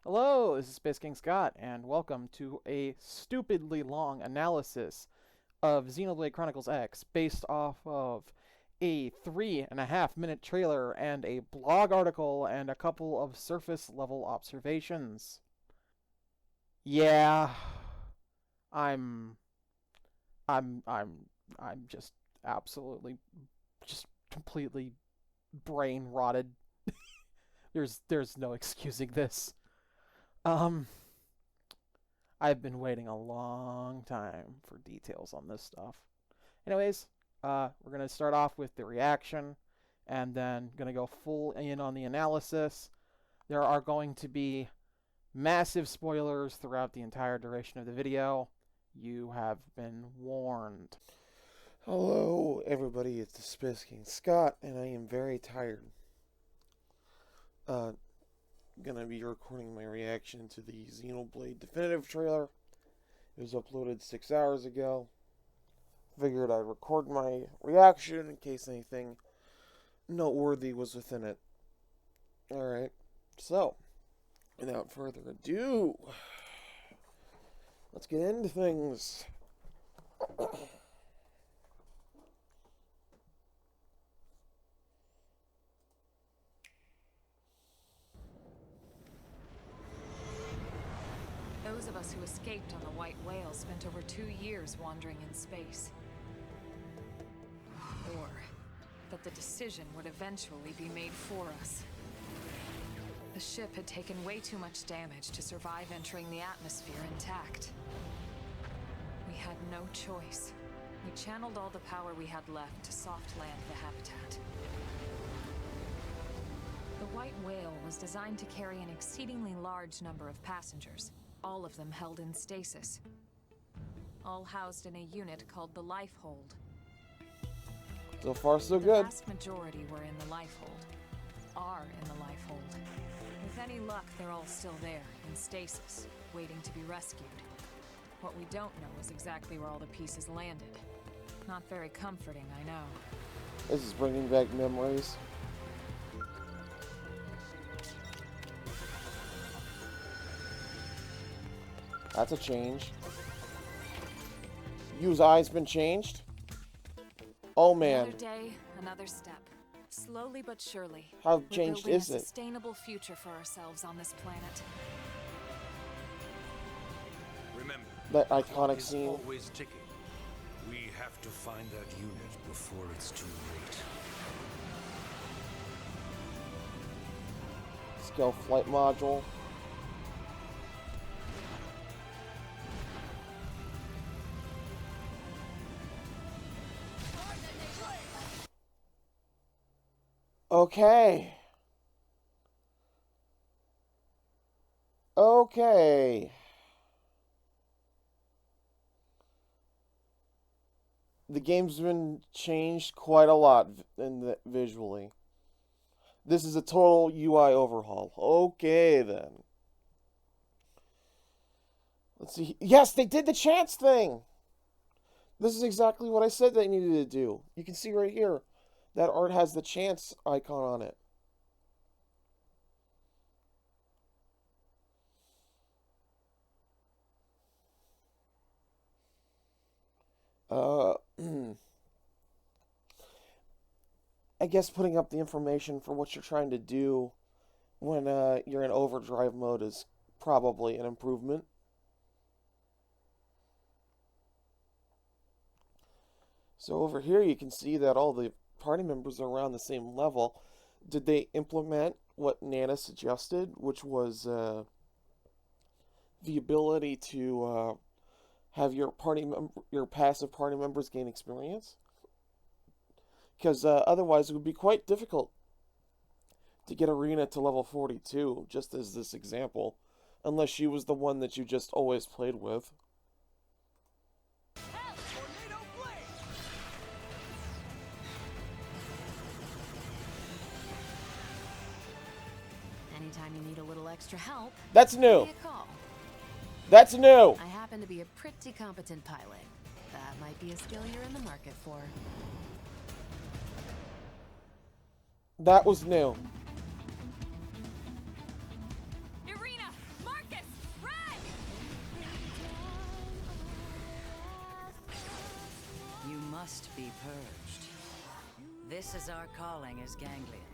Hello, this is Space King Scott, and welcome to a stupidly long analysis of Xenoblade Chronicles X based off of a 3.5 minute trailer and a blog article and a couple of surface level observations. Yeah, I'm I'm I'm I'm just absolutely just completely brain rotted. There's no excusing this. Um I've been waiting a long time for details on this stuff. Anyways, we're going to start off with the reaction and then going to go full in on the analysis. There are going to be massive spoilers throughout the entire duration of the video. You have been warned. Hello, everybody. It's the Space King Scott, and I am very tired. Gonna be recording my reaction to the Xenoblade Definitive trailer. It was uploaded 6 hours ago. Figured I'd record my reaction in case anything noteworthy was within it. Alright, so, without further ado, let's get into things. Those of us who escaped on the White Whale spent over 2 years wandering in space. Or that the decision would eventually be made for us. The ship had taken way too much damage to survive entering the atmosphere intact. We had no choice. We channeled all the power we had left to soft land the habitat. The White Whale was designed to carry an exceedingly large number of passengers, all of them held in stasis. All housed in a unit called the Life Hold. So far, so The good. vast majority were in the Life Hold. Are in the Life Hold. With any luck, they're all still there, in stasis, waiting to be rescued. What we don't know is exactly where all the pieces landed. Not very comforting, I know. This is bringing back memories. That's a change. Yu's eyes been changed? Oh man. Another day, another step. Slowly but surely, How we're changed building is a it? sustainable future for ourselves on this planet. Remember, That the iconic clock is scene. always ticking. We have to find that unit before it's too late. Scale flight module. Okay. Okay. The game's been changed quite a lot visually. This is a total UI overhaul. Okay, then. Let's see. Yes, they did the chance thing. This is exactly what I said they needed to do. You can see right here. That art has the chance icon on it. I guess putting up the information for what you're trying to do when you're in overdrive mode is probably an improvement. So over here you can see that all the party members are around the same level. Did they implement what Nana suggested, which was the ability to have your your passive party members gain experience? Because otherwise it would be quite difficult to get Arena to level 42, just as this example, unless she was the one that you just always played with. Anytime you need a little extra help, That's give new. me a call. That's new. I happen to be a pretty competent pilot. That might be a skill you're in the market for. That was new. Irina! must be purged. This is our calling as Ganglion,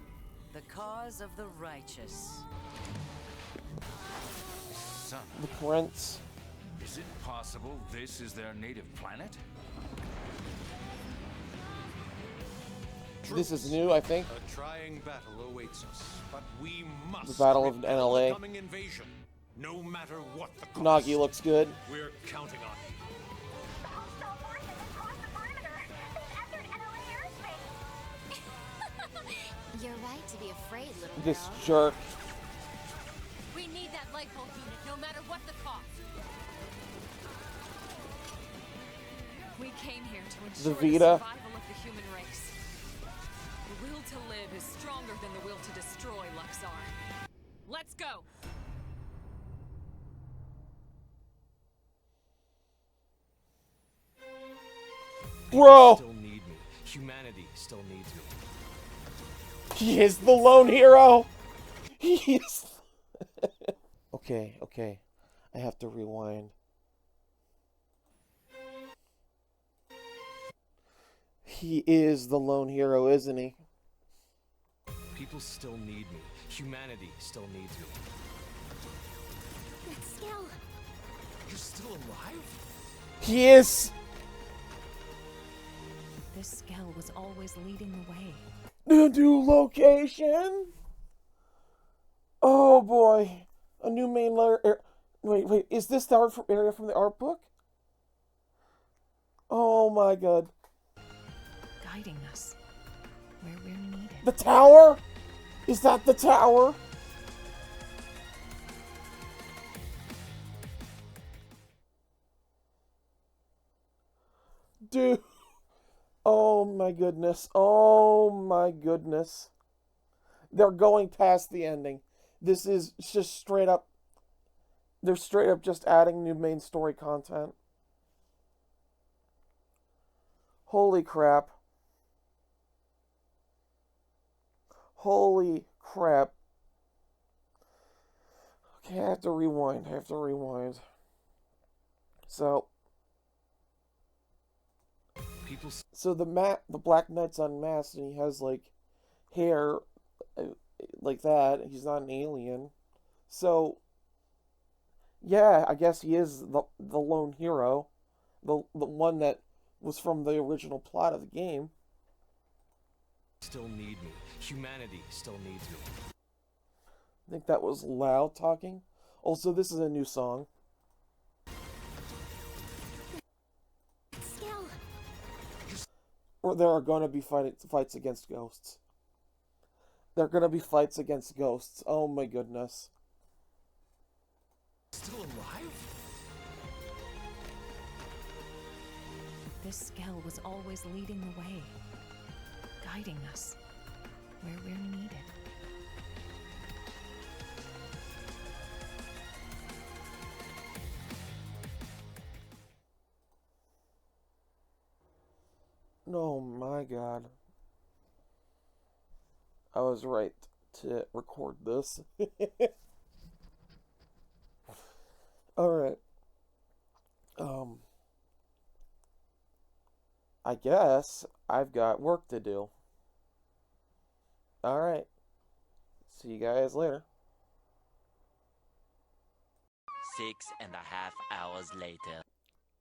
the cause of the righteous. Son, The prince. is it possible this is their native planet? This is new, I think. A trying battle awaits us, but we must The Battle of repel NLA. the coming invasion, no matter what the cost. Nagi looks good. We're counting on you. The hostile forces have crossed the perimeter. They've entered NLA airspace. You're right to be afraid, little This girl. jerk. We need that light bulb unit, no matter what the cost. We came here to The ensure the Vita. survival of the human race. The will to live is stronger than the will to destroy, Luxar. Let's go! Bro! Still need me. Humanity still needs me. He is the lone hero! He is... Okay. I have to rewind. He is the lone hero, isn't he? People still need me. Humanity still needs me. That skill. You're still alive? He is! This Skell was always leading the way. The new location? Oh boy. A new main layer. Wait. Is this the area from the art book? Oh my god. Guiding us where we're needed. The tower? Is that the tower? Dude. Oh my goodness. Oh my goodness. They're going past the ending. This is just straight up. They're straight up just adding new main story content. Holy crap. Holy crap. Okay, I have to rewind. So the Black Knight's unmasked and he has like hair like that. He's not an alien. So yeah, I guess he is the lone hero. The one that was from the original plot of the game. Still need me. Humanity still needs me. I think that was Loud talking. Also, this is a new song. Skill. Or there are going to be fights against ghosts. There are going to be fights against ghosts. Oh my goodness. Still alive? This Skell was always leading the way, guiding us where we're needed. Oh my god. I was right to record this. Alright. I guess I've got work to do. Alright. See you guys later. 6.5 hours later.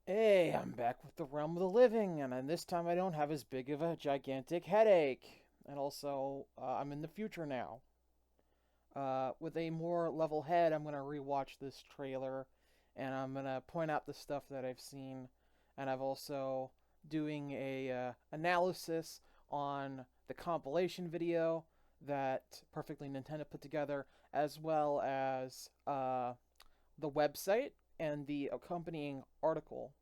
Hey, I'm back with the Realm of the Living, and this time I don't have as big of a gigantic headache. And also, I'm in the future now. With a more level head, I'm going to rewatch this trailer, and I'm going to point out the stuff that I've seen, and I've also doing a analysis on the compilation video that Perfectly Nintendo put together, as well as the website and the accompanying article.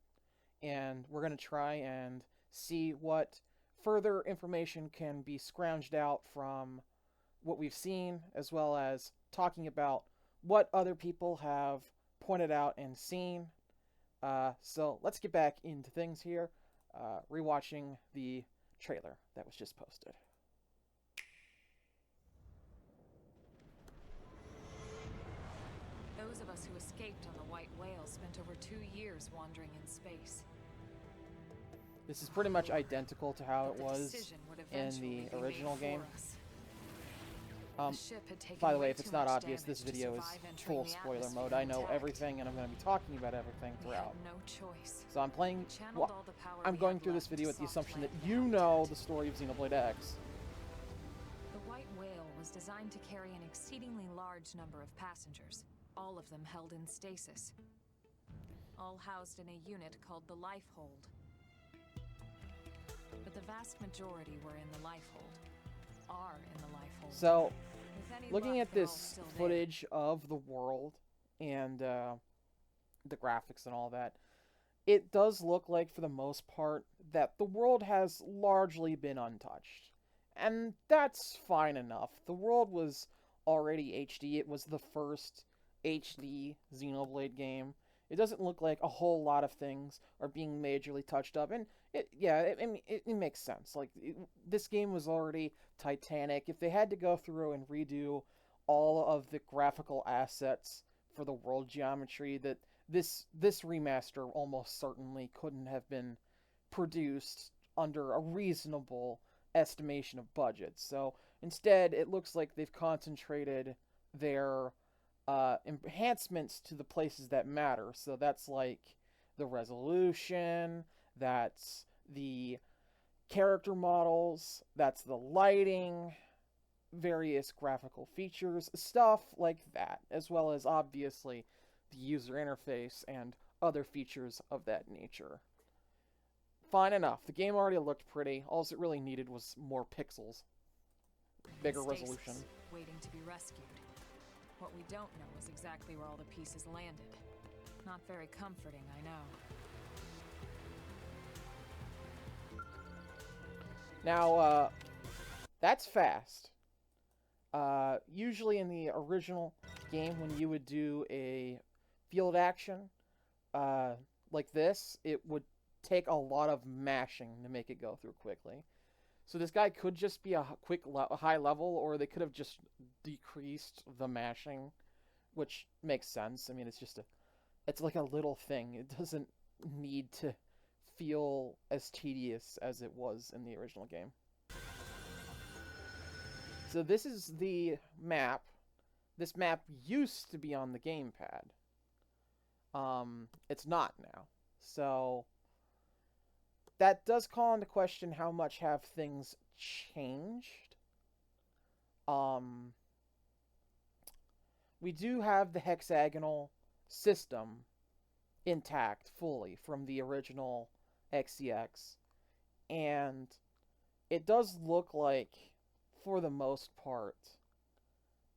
And we're going to try and see what further information can be scrounged out from what we've seen, as well as talking about what other people have pointed out and seen. So let's get back into things here, rewatching the trailer that was just posted. Those of us who escaped on the White Whale spent over 2 years wandering in space. This is pretty much identical to how That it the was decision would in eventually the be made original for game. us. The ship had taken By the way, way if it's too not much obvious, this damage to video is survive entering full the spoiler atmosphere mode. I know intact. everything, and I'm going to be talking about everything We throughout. had no choice. So I'm playing. We channeled Well, all the power I'm we going had through this left video to with the soft assumption that land you the know habitat. the story of Xenoblade X. The White Whale was designed to carry an exceedingly large number of passengers, all of them held in stasis. All housed in a unit called the Lifehold. But the vast majority were in the Lifehold. Are in the Lifehold. So, With any looking luck, at they're all this still there. footage of the world and the graphics and all that, it does look like, for the most part, that the world has largely been untouched. And that's fine enough. The world was already HD. It was the first HD Xenoblade game. It doesn't look like a whole lot of things are being majorly touched up. And, it makes sense. Like, this game was already Titanic. If they had to go through and redo all of the graphical assets for the world geometry, that this remaster almost certainly couldn't have been produced under a reasonable estimation of budget. So instead, it looks like they've concentrated their enhancements to the places that matter. So that's like the resolution, that's the character models, that's the lighting, various graphical features, stuff like that, as well as obviously the user interface and other features of that nature. Fine enough. The game already looked pretty. All it really needed was more pixels. Bigger Stasis, resolution. waiting to be rescued. What we don't know is exactly where all the pieces landed. Not very comforting, I know. Now, that's fast. Usually in the original game, when you would do a field action like this, it would take a lot of mashing to make it go through quickly. So this guy could just be a high level, or they could have just decreased the mashing, which makes sense. I mean, it's like a little thing. It doesn't need to feel as tedious as it was in the original game. So this is the map. This map used to be on the gamepad. It's not now. So that does call into question how much have things changed. We do have the hexagonal system intact fully from the original XCX, and it does look like, for the most part,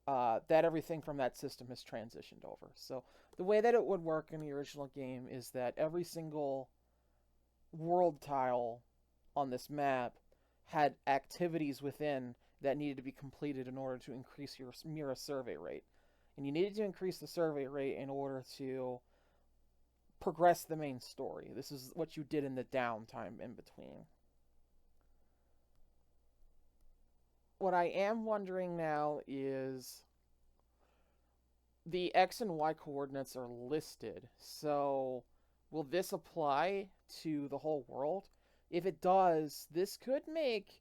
that everything from that system has transitioned over. So the way that it would work in the original game is that every single world tile on this map had activities within that needed to be completed in order to increase your Mira survey rate. And you needed to increase the survey rate in order to progress the main story. This is what you did in the downtime in between. What I am wondering now is the X and Y coordinates are listed, so will this apply to the whole world? If it does, this could make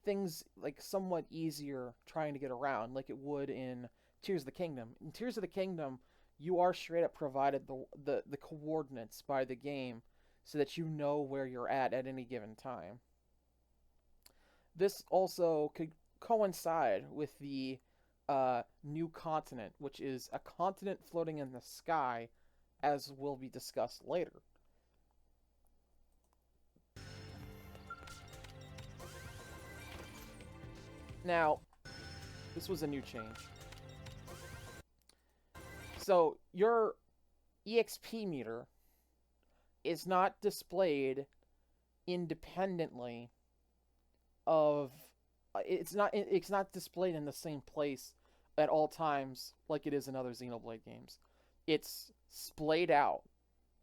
things like somewhat easier trying to get around, like it would in Tears of the Kingdom. In Tears of the Kingdom, you are straight up provided the coordinates by the game so that you know where you're at any given time. This also could coincide with the new continent, which is a continent floating in the sky, as will be discussed later. Now, this was a new change. So, your EXP meter is not displayed independently of... It's not displayed in the same place at all times like it is in other Xenoblade games. It's splayed out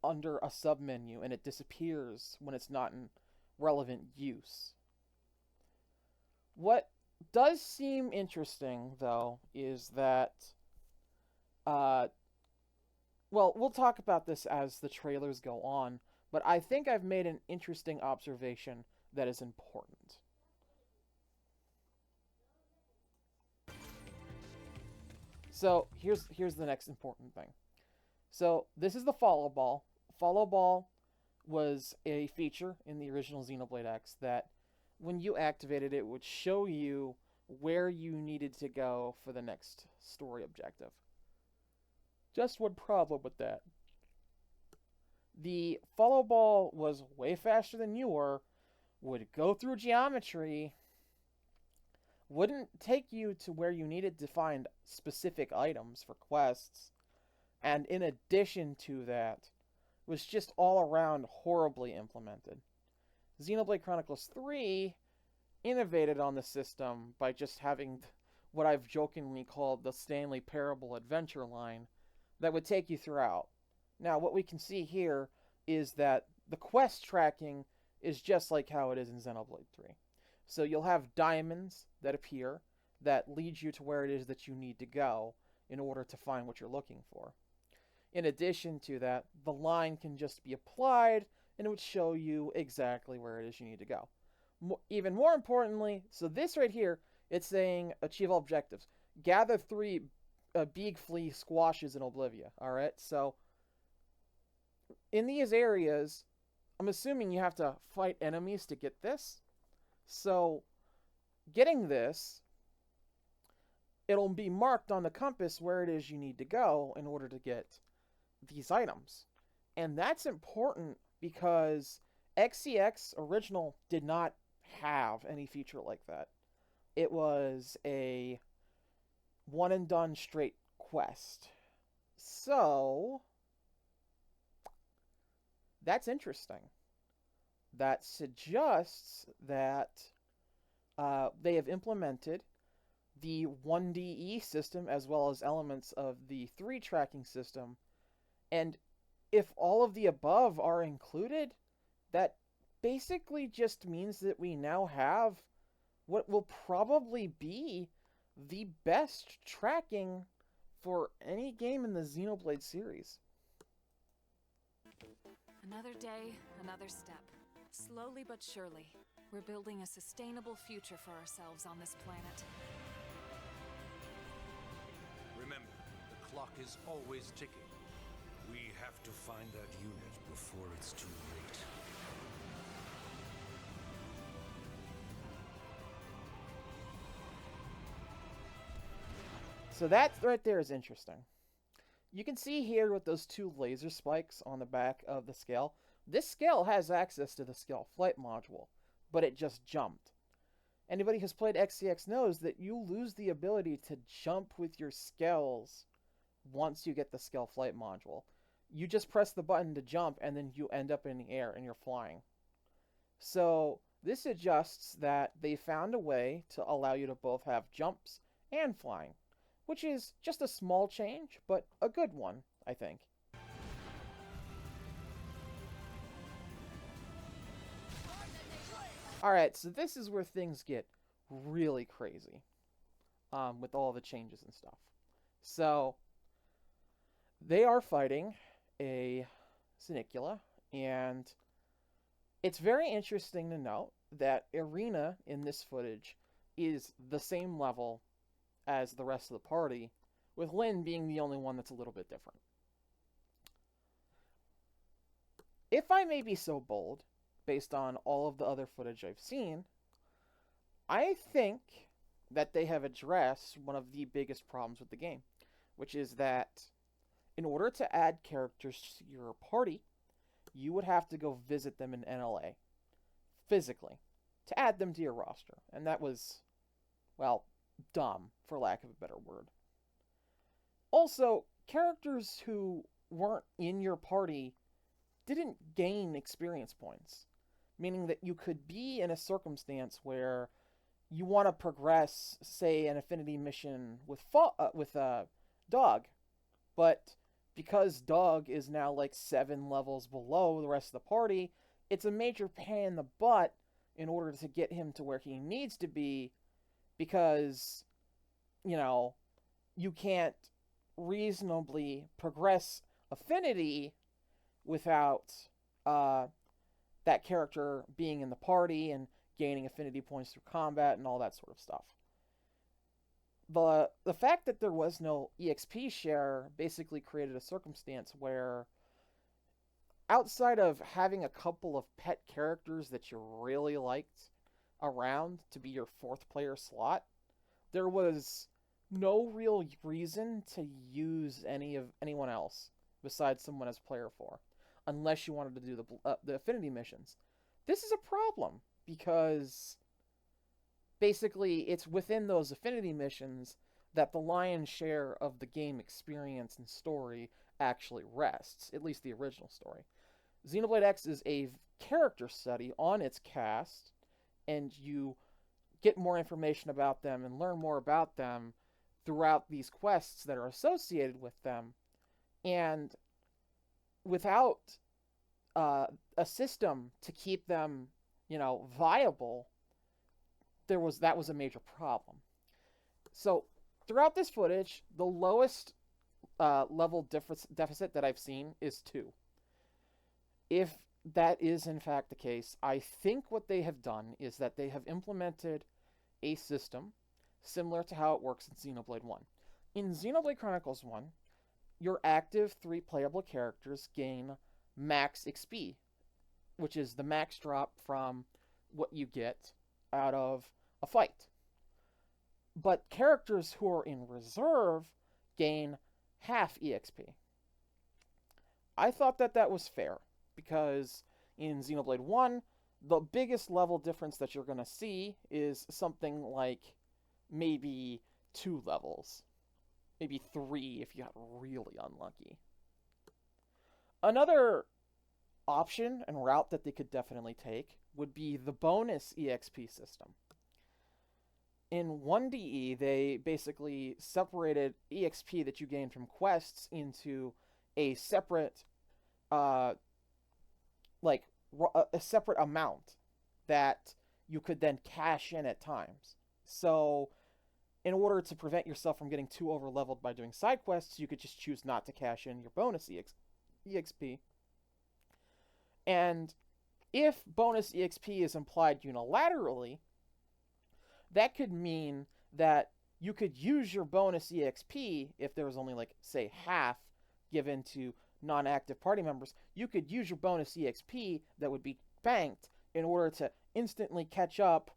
under a submenu, and it disappears when it's not in relevant use. What does seem interesting, though, is that... well, we'll talk about this as the trailers go on, but I think I've made an interesting observation that is important. So here's the next important thing. So this is the follow ball. Follow ball was a feature in the original Xenoblade X that when you activated it would show you where you needed to go for the next story objective. Just one problem with that. The follow ball was way faster than you were, would go through geometry, wouldn't take you to where you needed to find specific items for quests, and in addition to that, was just all around horribly implemented. Xenoblade Chronicles 3 innovated on the system by just having what I've jokingly called the Stanley Parable adventure line that would take you throughout. Now, what we can see here is that the quest tracking is just like how it is in Xenoblade 3. So you'll have diamonds that appear that lead you to where it is that you need to go in order to find what you're looking for. In addition to that, the line can just be applied and it would show you exactly where it is you need to go. Even more importantly, so this right here, it's saying achieve all objectives. Gather 3 big flea squashes in Oblivia, alright? So, in these areas, I'm assuming you have to fight enemies to get this. So, getting this, it'll be marked on the compass where it is you need to go in order to get these items. And that's important because XCX original did not have any feature like that. It was a one and done straight quest. So that's interesting. That suggests that they have implemented the 1DE system as well as elements of the 3 tracking system. And if all of the above are included, that basically just means that we now have what will probably be the best tracking for any game in the Xenoblade series. Another day, another step. Slowly but surely, we're building a sustainable future for ourselves on this planet. Remember, the clock is always ticking. We have to find that unit before it's too late. So that right there is interesting. You can see here with those 2 laser spikes on the back of the scale, this scale has access to the scale flight module, but it just jumped. Anybody who's played XCX knows that you lose the ability to jump with your skells once you get the scale flight module. You just press the button to jump and then you end up in the air and you're flying. So this suggests that they found a way to allow you to both have jumps and flying, which is just a small change, but a good one, I think. Alright, so this is where things get really crazy with all the changes and stuff. So, they are fighting a Sinicula, and it's very interesting to note that Irina in this footage is the same level as the rest of the party, with Lyn being the only one that's a little bit different. If I may be so bold, based on all of the other footage I've seen, I think that they have addressed one of the biggest problems with the game, which is that in order to add characters to your party, you would have to go visit them in NLA, physically, to add them to your roster. And that was, well, dumb, for lack of a better word. Also, characters who weren't in your party didn't gain experience points, meaning that you could be in a circumstance where you want to progress, say, an affinity mission with Dog, but because Dog is now like 7 levels below the rest of the party, it's a major pain in the butt in order to get him to where he needs to be, because, you know, you can't reasonably progress affinity without uh, that character being in the party and gaining affinity points through combat and all that sort of stuff. The fact that there was no EXP share basically created a circumstance where, outside of having a couple of pet characters that you really liked around to be your fourth player slot, there was no real reason to use anyone else besides someone as player 4, unless you wanted to do the affinity missions. This is a problem because basically it's within those affinity missions that the lion's share of the game experience and story actually rests, at least the original story. Xenoblade X is a character study on its cast, and you get more information about them and learn more about them throughout these quests that are associated with them. And without a system to keep them, viable, that was a major problem. So throughout this footage, the lowest level deficit that I've seen is 2. If that is in fact the case, I think what they have done is that they have implemented a system similar to how it works in Xenoblade 1. In Xenoblade Chronicles 1, your active 3 playable characters gain max XP, which is the max drop from what you get out of a fight. But characters who are in reserve gain half EXP. I thought that was fair, because in Xenoblade 1, the biggest level difference that you're going to see is something like maybe 2 levels. Maybe 3 if you got really unlucky. Another option and route that they could definitely take would be the bonus EXP system. In 1DE, they basically separated EXP that you gain from quests into a separate a separate amount that you could then cash in at times. So in order to prevent yourself from getting too over-leveled by doing side quests, you could just choose not to cash in your bonus EXP. And if bonus EXP is implied unilaterally, that could mean that you could use your bonus EXP if there was only, say, half given to non-active party members. You could use your bonus EXP that would be banked in order to instantly catch up,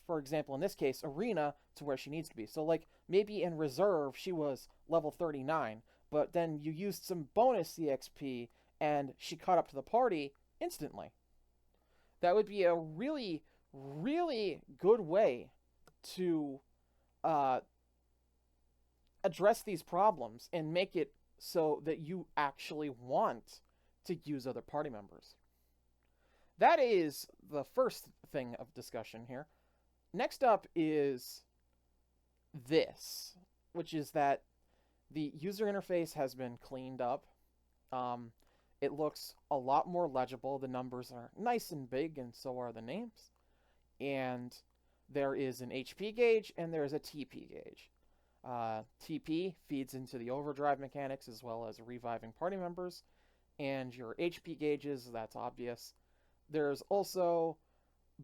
for example, in this case, Arena, to where she needs to be. So, maybe in reserve, she was level 39, but then you used some bonus EXP, and she caught up to the party instantly. That would be a really, really good way to address these problems and make it so that you actually want to use other party members. That is the first thing of discussion here. Next up is this, which is that the user interface has been cleaned up. It looks a lot more legible. The numbers are nice and big, and so are the names. And there is an HP gauge, and there is a TP gauge. TP feeds into the overdrive mechanics as well as reviving party members, and your HP gauges, that's obvious. There's also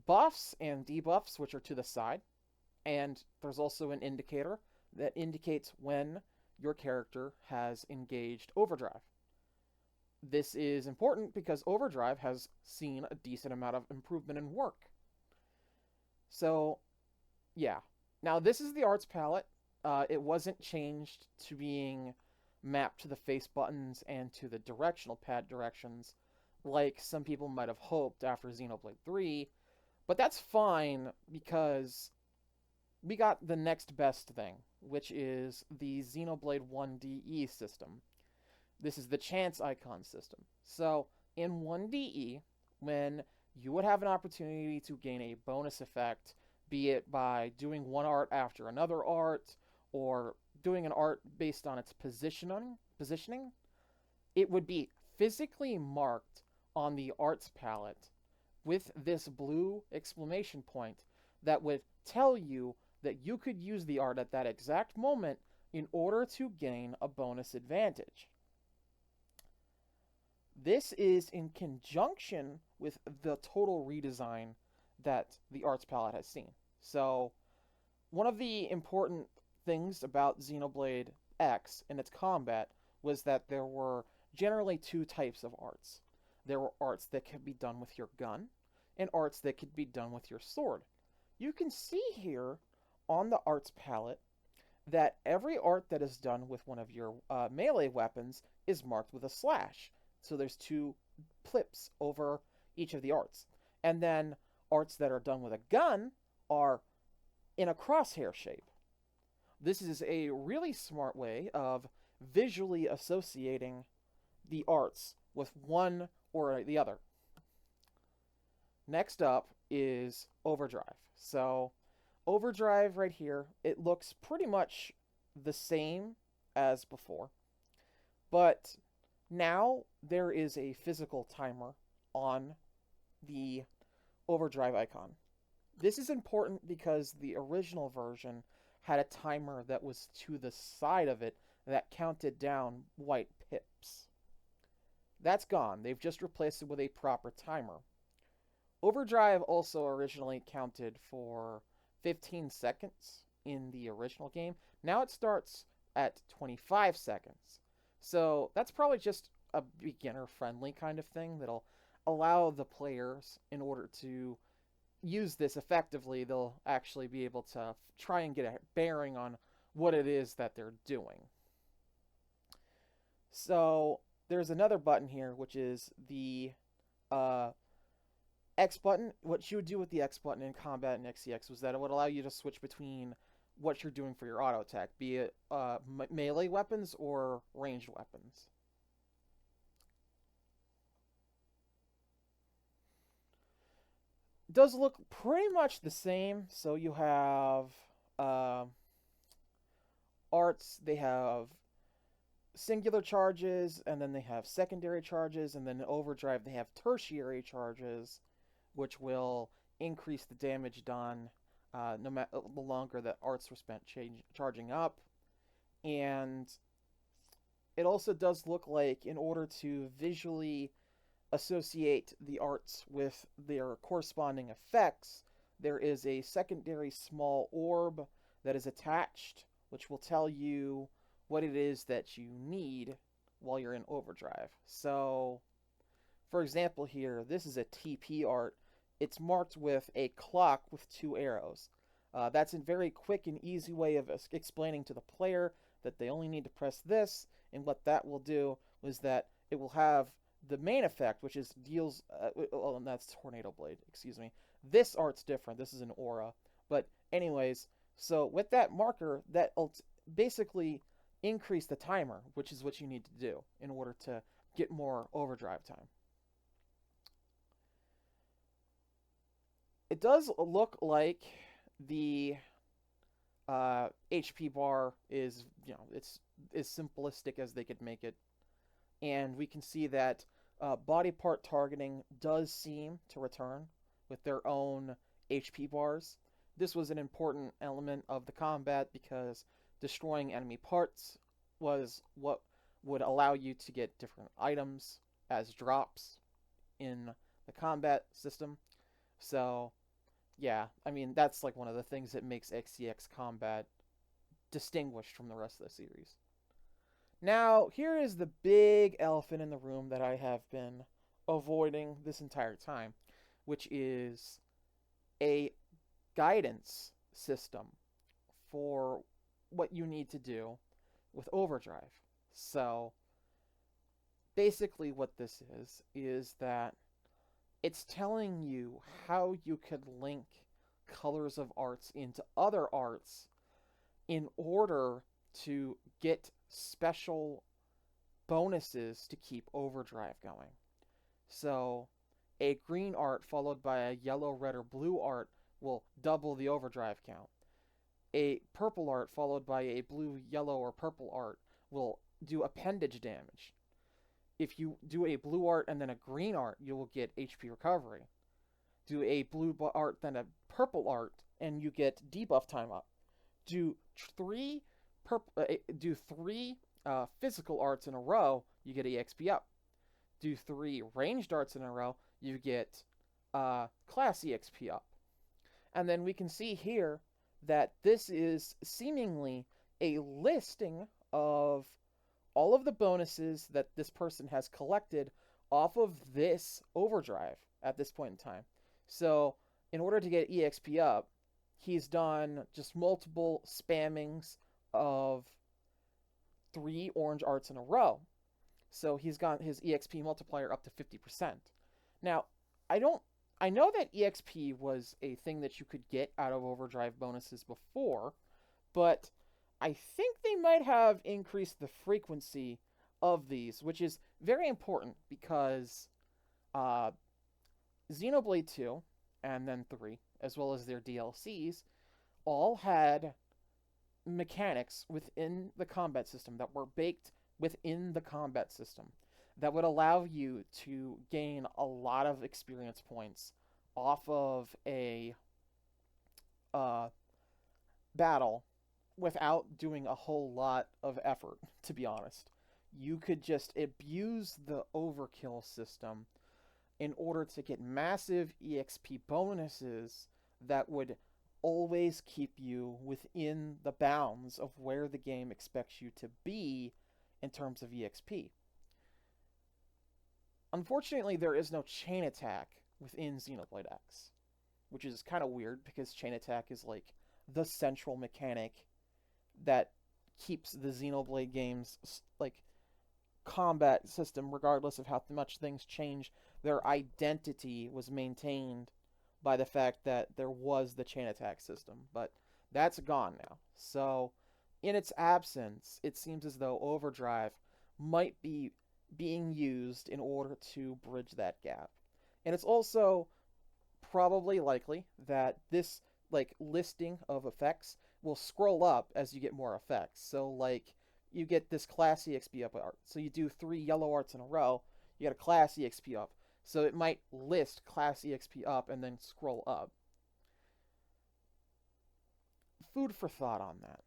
buffs and debuffs, which are to the side, and there's also an indicator that indicates when your character has engaged overdrive. This is important because overdrive has seen a decent amount of improvement in work. So, yeah. Now, this is the arts palette. It wasn't changed to being mapped to the face buttons and to the directional pad directions like some people might have hoped after Xenoblade 3, but that's fine because we got the next best thing, which is the Xenoblade 1DE system. This is the chance icon system. So, in 1DE, when you would have an opportunity to gain a bonus effect, be it by doing one art after another art, or doing an art based on its positioning, it would be physically marked on the arts palette with this blue exclamation point that would tell you that you could use the art at that exact moment in order to gain a bonus advantage. This is in conjunction with the total redesign that the arts palette has seen. So, one of the important things about Xenoblade X and its combat was that there were generally two types of arts. There were arts that could be done with your gun, and arts that could be done with your sword. You can see here on the arts palette that every art that is done with one of your melee weapons is marked with a slash. So there's two plips over each of the arts. And then arts that are done with a gun are in a crosshair shape. This is a really smart way of visually associating the arts with one or the other. Next up is overdrive. So overdrive right here, it looks pretty much the same as before, but now there is a physical timer on the overdrive icon. This is important because the original version had a timer that was to the side of it that counted down white pips. That's gone. They've just replaced it with a proper timer. Overdrive also originally counted for 15 seconds in the original game. Now it starts at 25 seconds. So that's probably just a beginner-friendly kind of thing that'll allow the players, in order to use this effectively, they'll actually be able to try and get a bearing on what it is that they're doing. So there's another button here, which is the X button. What you would do with the X button in combat in XCX was that it would allow you to switch between what you're doing for your auto attack, be it melee weapons or ranged weapons. It does look pretty much the same. So you have arts, they have singular charges, and then they have secondary charges, and then in overdrive they have tertiary charges, which will increase the damage done the longer that arts were spent charging up. And it also does look like, in order to visually associate the arts with their corresponding effects, there is a secondary small orb that is attached, which will tell you what it is that you need while you're in overdrive. So, for example here, this is a TP art. It's marked with a clock with two arrows. That's a very quick and easy way of explaining to the player that they only need to press this, and what that will do is that it will have the main effect, which is deals... and that's Tornado Blade, excuse me. This art's different. This is an aura. But anyways, so with that marker, that'll basically increase the timer, which is what you need to do in order to get more overdrive time. It does look like the HP bar is, it's as simplistic as they could make it. And we can see that body part targeting does seem to return with their own HP bars. This was an important element of the combat because destroying enemy parts was what would allow you to get different items as drops in the combat system. So, yeah, I mean, that's like one of the things that makes XCX combat distinguished from the rest of the series. Now, here is the big elephant in the room that I have been avoiding this entire time, which is a guidance system for what you need to do with overdrive. So, basically what this is that it's telling you how you could link colors of arts into other arts in order to get special bonuses to keep overdrive going. So, a green art followed by a yellow, red, or blue art will double the overdrive count. A purple art followed by a blue, yellow, or purple art will do appendage damage. If you do a blue art and then a green art, you will get HP recovery. Do a blue art then a purple art, and you get debuff time up. Do three physical arts in a row, you get EXP up. do 3 ranged arts in a row, you get class EXP up. And then we can see here that this is seemingly a listing of all of the bonuses that this person has collected off of this overdrive at this point in time. So in order to get EXP up, he's done just multiple spammings of 3 orange arts in a row. So he's got his EXP multiplier up to 50%. Now, I know that EXP was a thing that you could get out of overdrive bonuses before, but I think they might have increased the frequency of these, which is very important because Xenoblade 2 and then 3, as well as their DLCs, all had mechanics within the combat system that were baked within the combat system that would allow you to gain a lot of experience points off of a battle without doing a whole lot of effort, to be honest. You could just abuse the overkill system in order to get massive EXP bonuses that would always keep you within the bounds of where the game expects you to be in terms of EXP. Unfortunately, there is no chain attack within Xenoblade X, which is kind of weird because chain attack is like the central mechanic that keeps the Xenoblade games like combat system, regardless of how much things change, their identity was maintained by the fact that there was the chain attack system, but that's gone now. So in its absence, it seems as though overdrive might be being used in order to bridge that gap. And it's also probably likely that this like listing of effects will scroll up as you get more effects. So like you get this class EXP up art. So you do 3 yellow arts in a row, you get a class EXP up. So it might list class EXP up and then scroll up. Food for thought on that.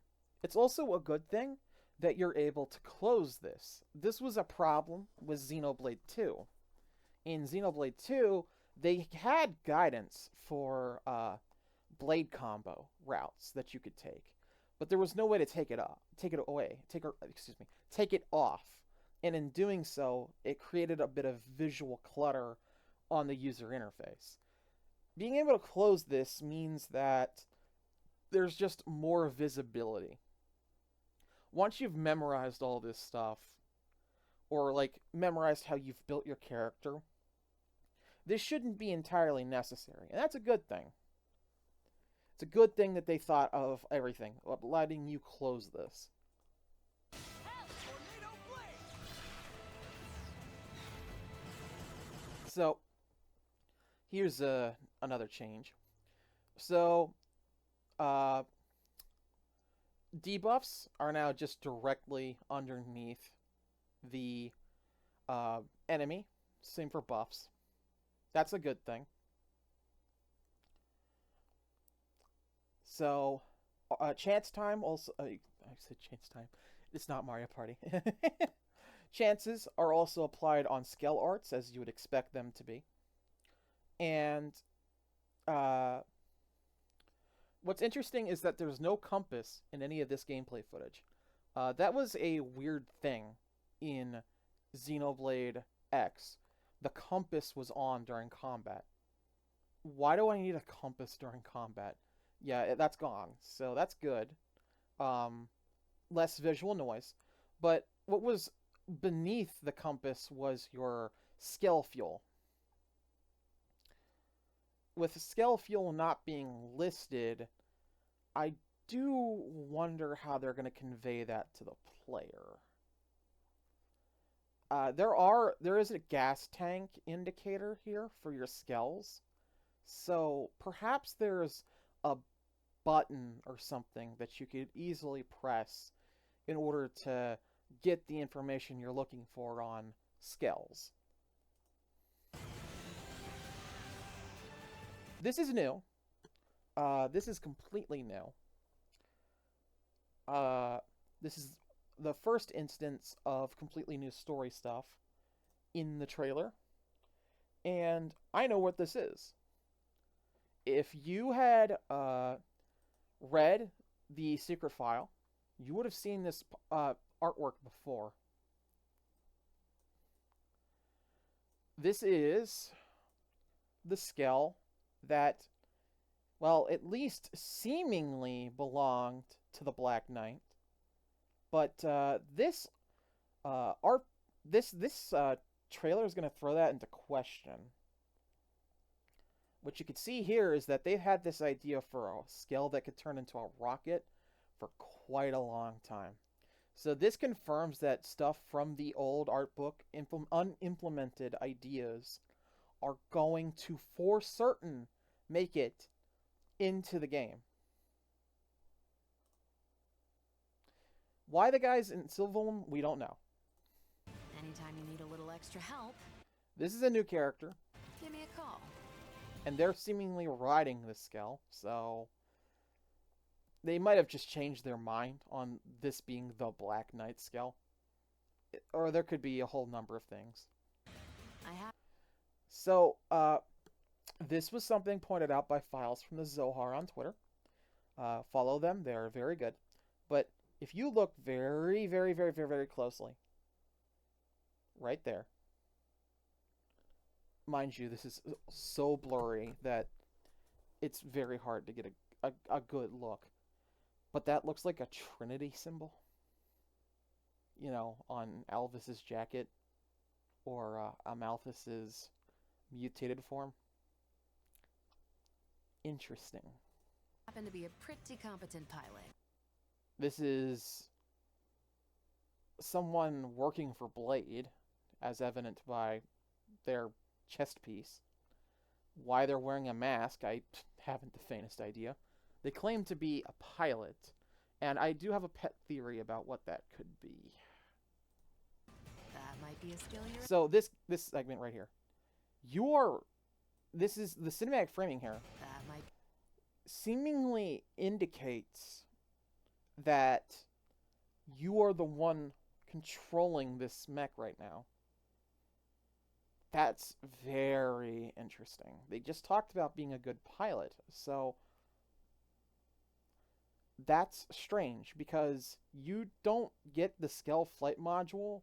It's also a good thing that you're able to close this. This was a problem with Xenoblade 2. In Xenoblade 2, they had guidance for blade combo routes that you could take, but there was no way to take it off. And in doing so, it created a bit of visual clutter on the user interface. Being able to close this means that there's just more visibility. Once you've memorized all this stuff, or like memorized how you've built your character, this shouldn't be entirely necessary, and that's a good thing. It's a good thing that they thought of everything, letting you close this. So, here's another change. So, debuffs are now just directly underneath the enemy. Same for buffs. That's a good thing. So, chance time also... I said chance time. It's not Mario Party. Chances are also applied on skill arts, as you would expect them to be. And what's interesting is that there's no compass in any of this gameplay footage. That was a weird thing in Xenoblade X. The compass was on during combat. Why do I need a compass during combat? Yeah, that's gone, so that's good. Less visual noise. But what was beneath the compass was your skill fuel. With skill fuel not being listed, I do wonder how they're going to convey that to the player. There is a gas tank indicator here for your skells. So perhaps there's a button or something that you could easily press in order to get the information you're looking for on skells. This is new. This is completely new. This is the first instance of completely new story stuff in the trailer, and I know what this is. If you had read the secret file, you would have seen this artwork before. This is the skell that, well, at least seemingly belonged to the Black Knight. But this trailer is going to throw that into question. What you can see here is that they've had this idea for a skell that could turn into a rocket for quite a long time. So this confirms that stuff from the old art book, unimplemented ideas, are going to, for certain, make it into the game. Why the guys in Silverlum, we don't know. Anytime you need a little extra help, This is a new character, give me a call. and they're seemingly riding this skell, so they might have just changed their mind on this being the Black Knight skell. Or there could be a whole number of things. So, this was something pointed out by Files from the Zohar on Twitter. Follow them, they're very good. But if you look very, very, very, very, very closely, right there, mind you, this is so blurry that it's very hard to get a good look. But that looks like a Trinity symbol, you know, on Alvis's jacket, or Amalthus's mutated form. Interesting. Happen to be a pretty competent pilot. This is someone working for Blade, as evident by their chest piece. Why they're wearing a mask, I haven't the faintest idea. They claim to be a pilot, and I do have a pet theory about what that could be. That might be a skill you're... So this segment right here, this is the cinematic framing here. That might... Seemingly indicates that you are the one controlling this mech right now. That's very interesting. They just talked about being a good pilot, so that's strange because you don't get the Skell flight module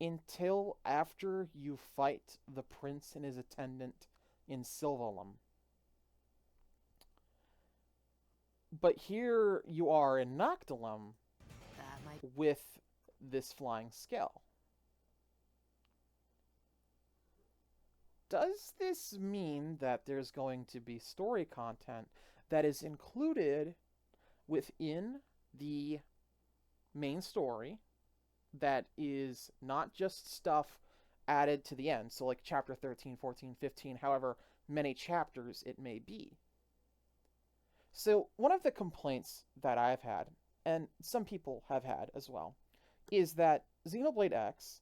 until after you fight the prince and his attendant in Silverlum. But here you are in Noctilum with this flying Skell. Does this mean that there's going to be story content that is included within the main story that is not just stuff added to the end? So like chapter 13, 14, 15, however many chapters it may be. So one of the complaints that I've had, and some people have had as well, is that Xenoblade X,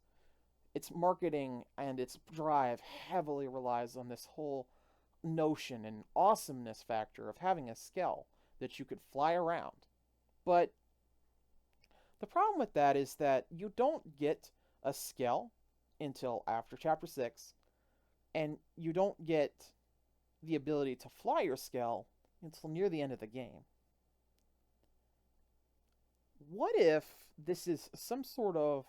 its marketing and its drive heavily relies on this whole notion and awesomeness factor of having a Skell that you could fly around. But the problem with that is that you don't get a Skell until after Chapter 6, and you don't get the ability to fly your Skell until near the end of the game. What if this is some sort of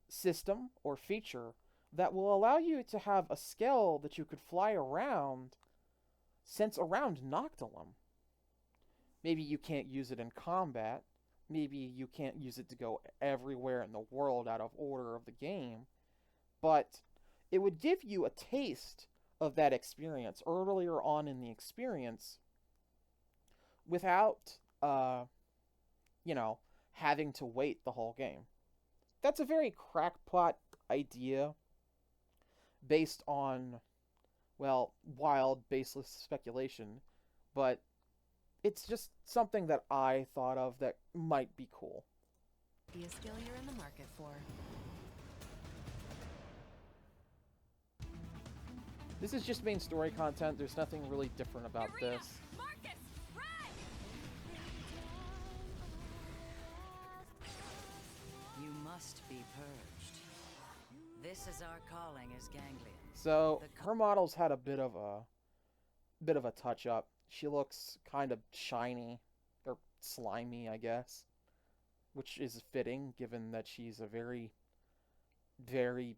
system or feature that will allow you to have a Skell that you could fly around since around Noctilum? Maybe you can't use it in combat. Maybe you can't use it to go everywhere in the world out of order of the game. But it would give you a taste of that experience earlier on in the experience without, having to wait the whole game. That's a very crackpot idea based on, well, wild, baseless speculation, but it's just something that I thought of that might be cool. Be a skill you're in the market for. This is just main story content. There's nothing really different about this. Marcus, run! You must be purged. This is our calling as Ganglion. So her models had a bit of a touch up. She looks kind of shiny or slimy, I guess, which is fitting given that she's a very, very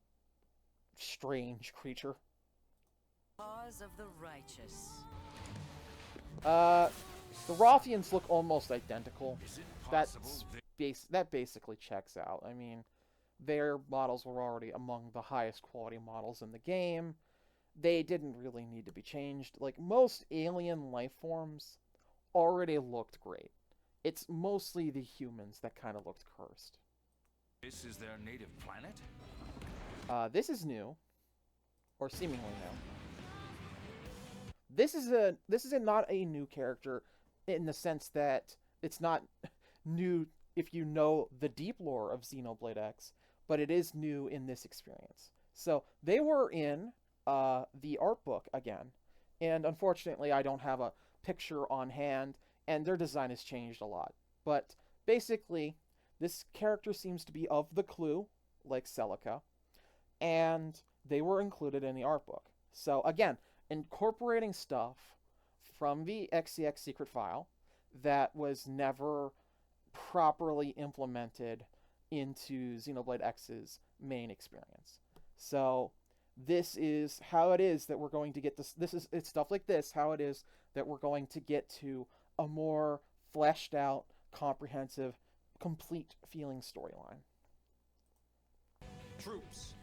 strange creature. Cause of the righteous. The Rothians look almost identical. That basically checks out. I mean, their models were already among the highest quality models in the game. They didn't really need to be changed. Like, most alien life forms already looked great. It's mostly the humans that kind of looked cursed. This is their native planet? This is new. Or seemingly new. This is not a new character in the sense that it's not new if you know the deep lore of Xenoblade X, but it is new in this experience. So they were in the art book again, and unfortunately I don't have a picture on hand, and their design has changed a lot. But basically, this character seems to be of the clue, like Celica, and they were included in the art book. So again, incorporating stuff from the XCX secret file that was never properly implemented into Xenoblade X's main experience. So this is how it is that we're going to get this. It's stuff like this, how it is that we're going to get to a more fleshed out, comprehensive, complete feeling storyline. Troops,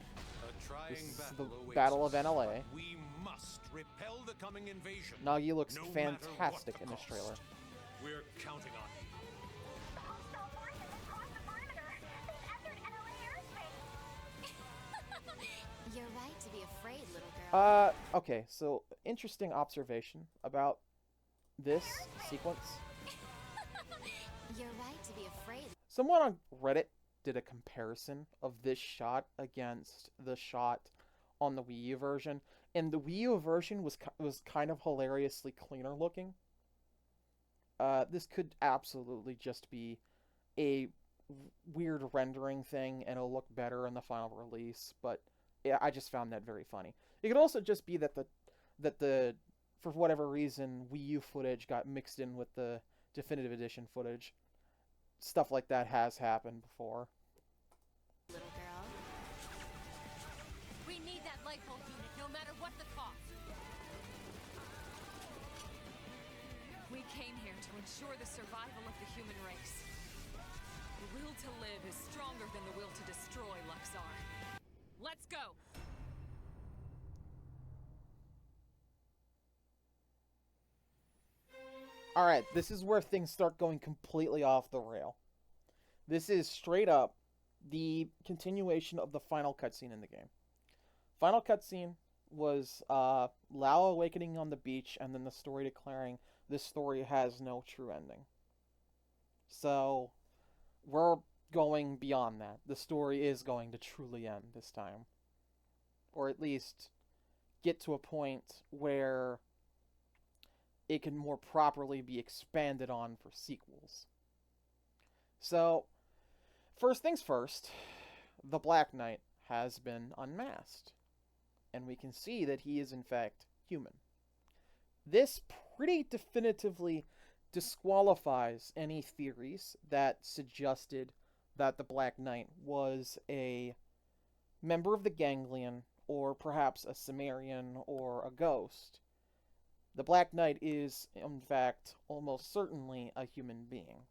a trying This is battle the awaits Battle us, of NLA. but we must repel the coming invasion. Nagi looks no matter fantastic what the in this cost. trailer. We're counting on you. Hostile forces have crossed the perimeter. They've entered NLA airspace. You're right to be afraid, little girl. Okay, so interesting observation about this sequence. You're right to be afraid. Someone on Reddit did a comparison of this shot against the shot on the Wii U version, and the Wii U version was kind of hilariously cleaner looking. This could absolutely just be a weird rendering thing, and it'll look better in the final release. But yeah, I just found that very funny. It could also just be that the for whatever reason Wii U footage got mixed in with the Definitive Edition footage. Stuff like that has happened before. Little girl. We need that light bulb unit, no matter what the cost. We came here to ensure the survival of the human race. The will to live is stronger than the will to destroy, Luxar. Let's go! Alright, this is where things start going completely off the rail. This is straight up the continuation of the final cutscene in the game. Final cutscene was Lao awakening on the beach, and then the story declaring this story has no true ending. So, we're going beyond that. The story is going to truly end this time. Or at least get to a point where it can more properly be expanded on for sequels. So, first things first, the Black Knight has been unmasked, and we can see that he is in fact human. This pretty definitively disqualifies any theories that suggested that the Black Knight was a member of the Ganglion, or perhaps a Cimmerian or a ghost. The Black Knight is, in fact, almost certainly a human being.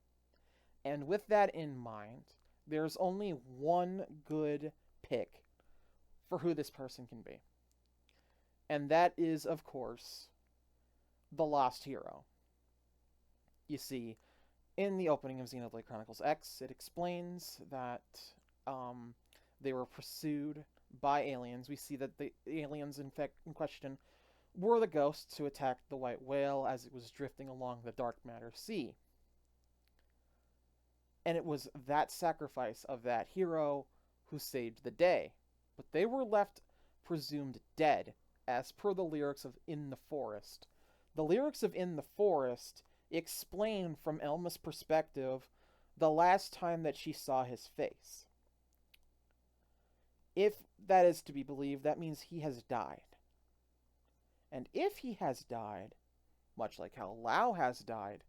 And with that in mind, there's only one good pick for who this person can be. And that is, of course, the Lost Hero. You see, in the opening of Xenoblade Chronicles X, it explains that they were pursued by aliens. We see that the aliens in question were the ghosts who attacked the White Whale as it was drifting along the Dark Matter Sea. And it was that sacrifice of that hero who saved the day. But they were left presumed dead, as per the lyrics of In the Forest. The lyrics of In the Forest explain from Elma's perspective the last time that she saw his face. If that is to be believed, that means he has died. And if he has died, much like how Lao has died,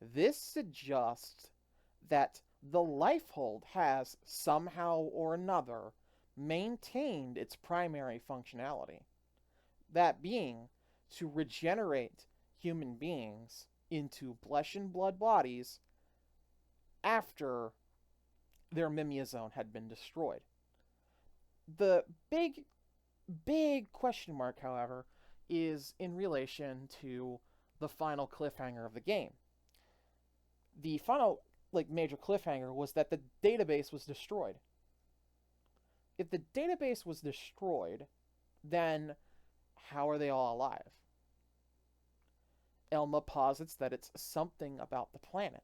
this suggests that the Lifehold has somehow or another maintained its primary functionality. That being to regenerate human beings into flesh and blood bodies after their Mimiazone had been destroyed. The big question mark, however, is in relation to the final cliffhanger of the game. The final major cliffhanger was that the database was destroyed. If the database was destroyed, then how are they all alive? Elma posits that it's something about the planet.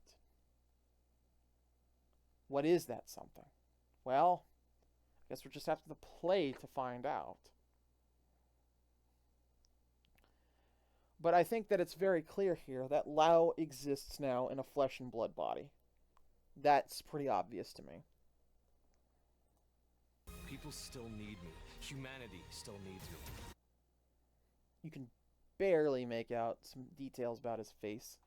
What is that something? Well, I guess we'll just have to play to find out. But I think that it's very clear here that Lao exists now in a flesh and blood body. That's pretty obvious to me. People still need me. Humanity still needs me. You can barely make out some details about his face.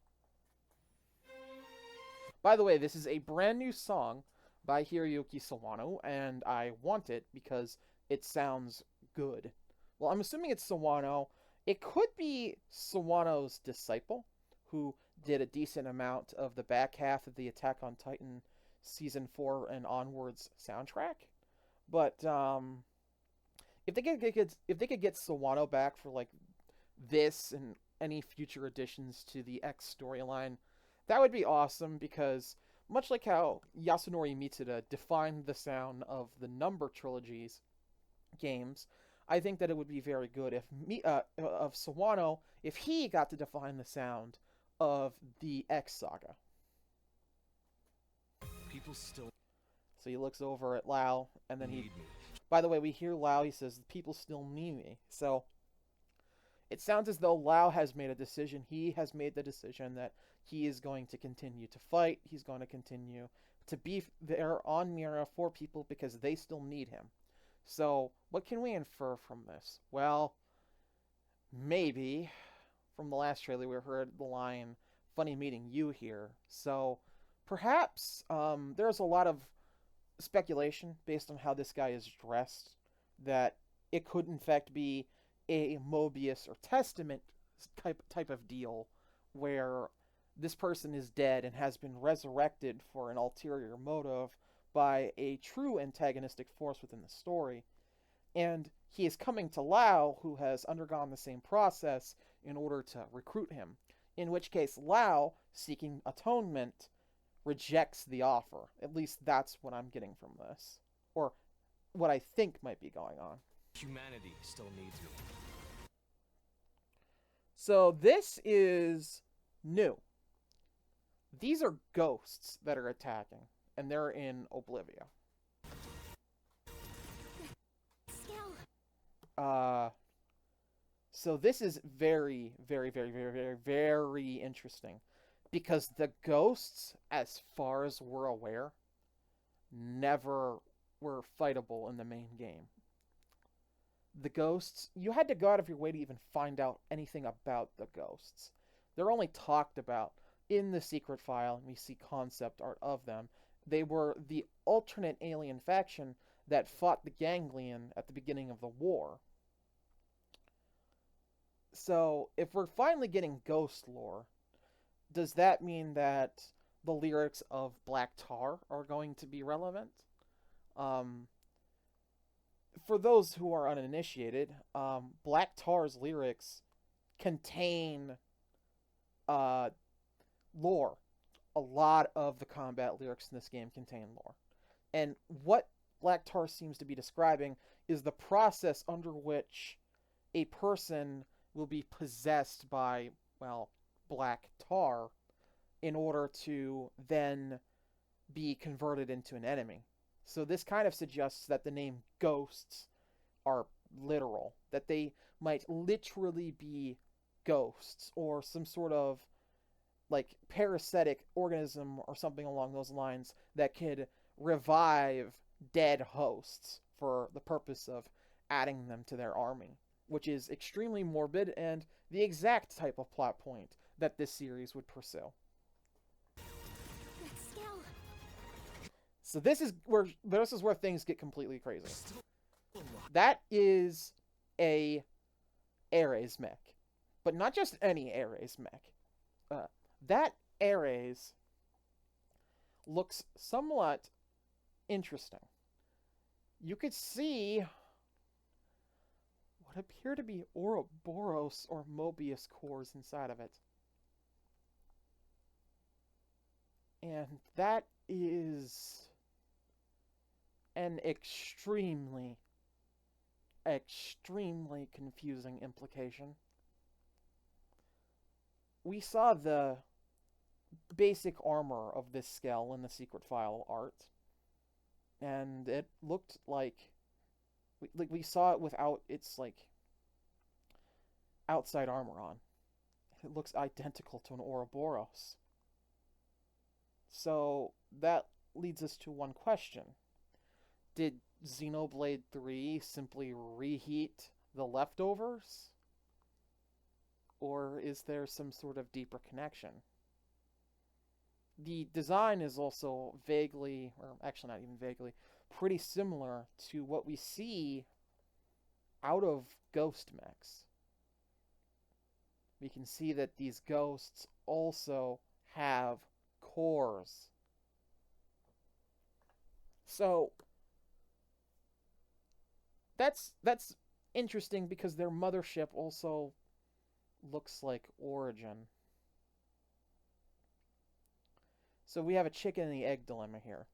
By the way, this is a brand new song by Hiroyuki Sawano, and I want it because it sounds good. Well, I'm assuming it's Sawano. It could be Sawano's disciple, who did a decent amount of the back half of the Attack on Titan Season 4 and onwards soundtrack. But if they could get Sawano back for this and any future additions to the X storyline, that would be awesome, because much like how Yasunori Mitsuda defined the sound of the Number Trilogy's games, I think that it would be very good if of Sawano if he got to define the sound of the X saga. People still. So he looks over at Lao, and then he. By the way, we hear Lao. He says, "People still need me." So it sounds as though Lao has made a decision. He has made the decision that he is going to continue to fight. He's going to continue to be there on Mira for people because they still need him. So, what can we infer from this? Well, maybe from the last trailer we heard the line, "Funny meeting you here." So, perhaps there's a lot of speculation based on how this guy is dressed that it could in fact be a Mobius or Testament type of deal where this person is dead and has been resurrected for an ulterior motive by a true antagonistic force within the story, and he is coming to Lao, who has undergone the same process, in order to recruit him, in which case Lao, seeking atonement, rejects the offer. At least that's what I'm getting from this, or what I think might be going on. Humanity still needs me. So this is new. These are ghosts that are attacking, and they're in Oblivia. So this is very, very, very, very, very, very interesting, because the ghosts, as far as we're aware, never were fightable in the main game. The ghosts, you had to go out of your way to even find out anything about the ghosts. They're only talked about in the secret file, and we see concept art of them. They were the alternate alien faction that fought the Ganglion at the beginning of the war. So, if we're finally getting ghost lore, does that mean that the lyrics of Black Tar are going to be relevant? For those who are uninitiated, Black Tar's lyrics contain lore. A lot of the combat lyrics in this game contain lore. And what Black Tar seems to be describing is the process under which a person will be possessed by, well, Black Tar in order to then be converted into an enemy. So this kind of suggests that the name ghosts are literal, that they might literally be ghosts or some sort of parasitic organism or something along those lines that could revive dead hosts for the purpose of adding them to their army, which is extremely morbid and the exact type of plot point that this series would pursue. That skell. So this is where things get completely crazy. That is a Ares mech, but not just any Ares mech. That Ares looks somewhat interesting. You could see what appear to be Ouroboros or Mobius cores inside of it. And that is an extremely confusing implication. We saw the basic armor of this skell in the secret file art, and it looked like we saw it without its outside armor on. It looks identical to an Ouroboros. So that leads us to one question. Did Xenoblade 3 simply reheat the leftovers? Or is there some sort of deeper connection? The design is also vaguely, or actually not even vaguely, pretty similar to what we see out of ghost mechs. We can see that these ghosts also have cores. So that's interesting because their mothership also looks like Origin. So we have a chicken and the egg dilemma here.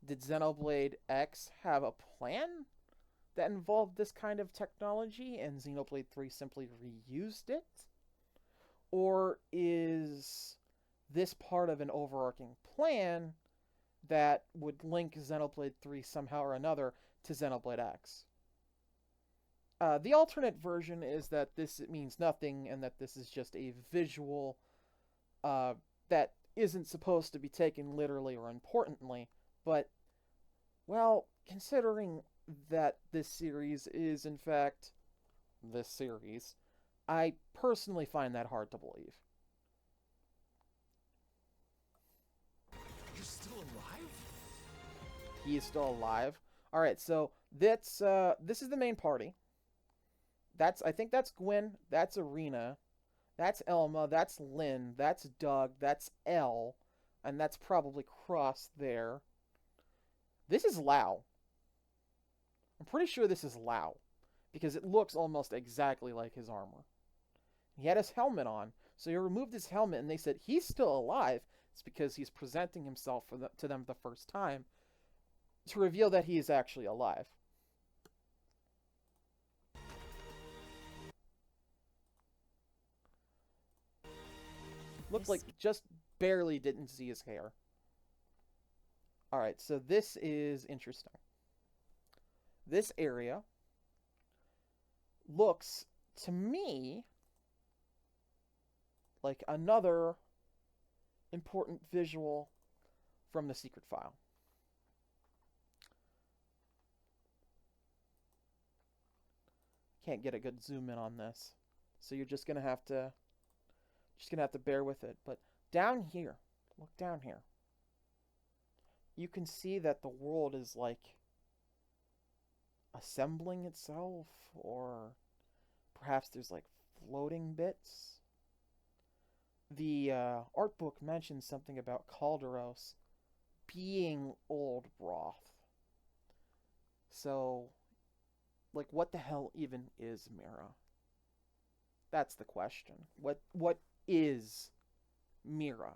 Did Xenoblade X have a plan that involved this kind of technology and Xenoblade 3 simply reused it? Or is this part of an overarching plan that would link Xenoblade 3 somehow or another to Xenoblade X? The alternate version is that this means nothing and that this is just a visual that isn't supposed to be taken literally or importantly, but, well, considering that this series is, in fact, this series, I personally find that hard to believe. You're still alive? He is still alive. Alright, so this is the main party. I think that's Gwen, that's Arena, that's Elma, that's Lynn, that's Doug, that's Elle, and that's probably Cross there. This is Lao. I'm pretty sure this is Lao, because it looks almost exactly like his armor. He had his helmet on, so he removed his helmet, and they said he's still alive. It's because he's presenting himself to them the first time to reveal that he is actually alive. Looked like just barely didn't see his hair. Alright, so this is interesting. This area looks, to me, like another important visual from the secret file. Can't get a good zoom in on this, so you're just gonna have to bear with it. But down here, look down here. You can see that the world is like assembling itself, or perhaps there's like floating bits. The art book mentions something about Calderos being old Roth. So, like, what the hell even is Mira? That's the question. What is Mira?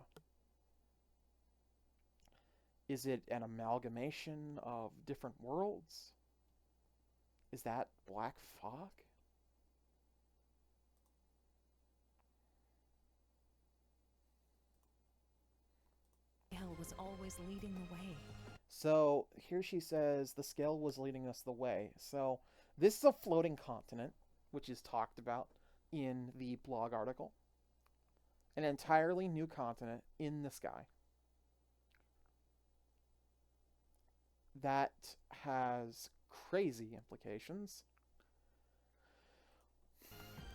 Is it an amalgamation of different worlds? Is that Black Fog? Hell was always leading the way. So here she says the scale was leading us the way. So this is a floating continent, which is talked about in the blog article. An entirely new continent in the sky that has crazy implications.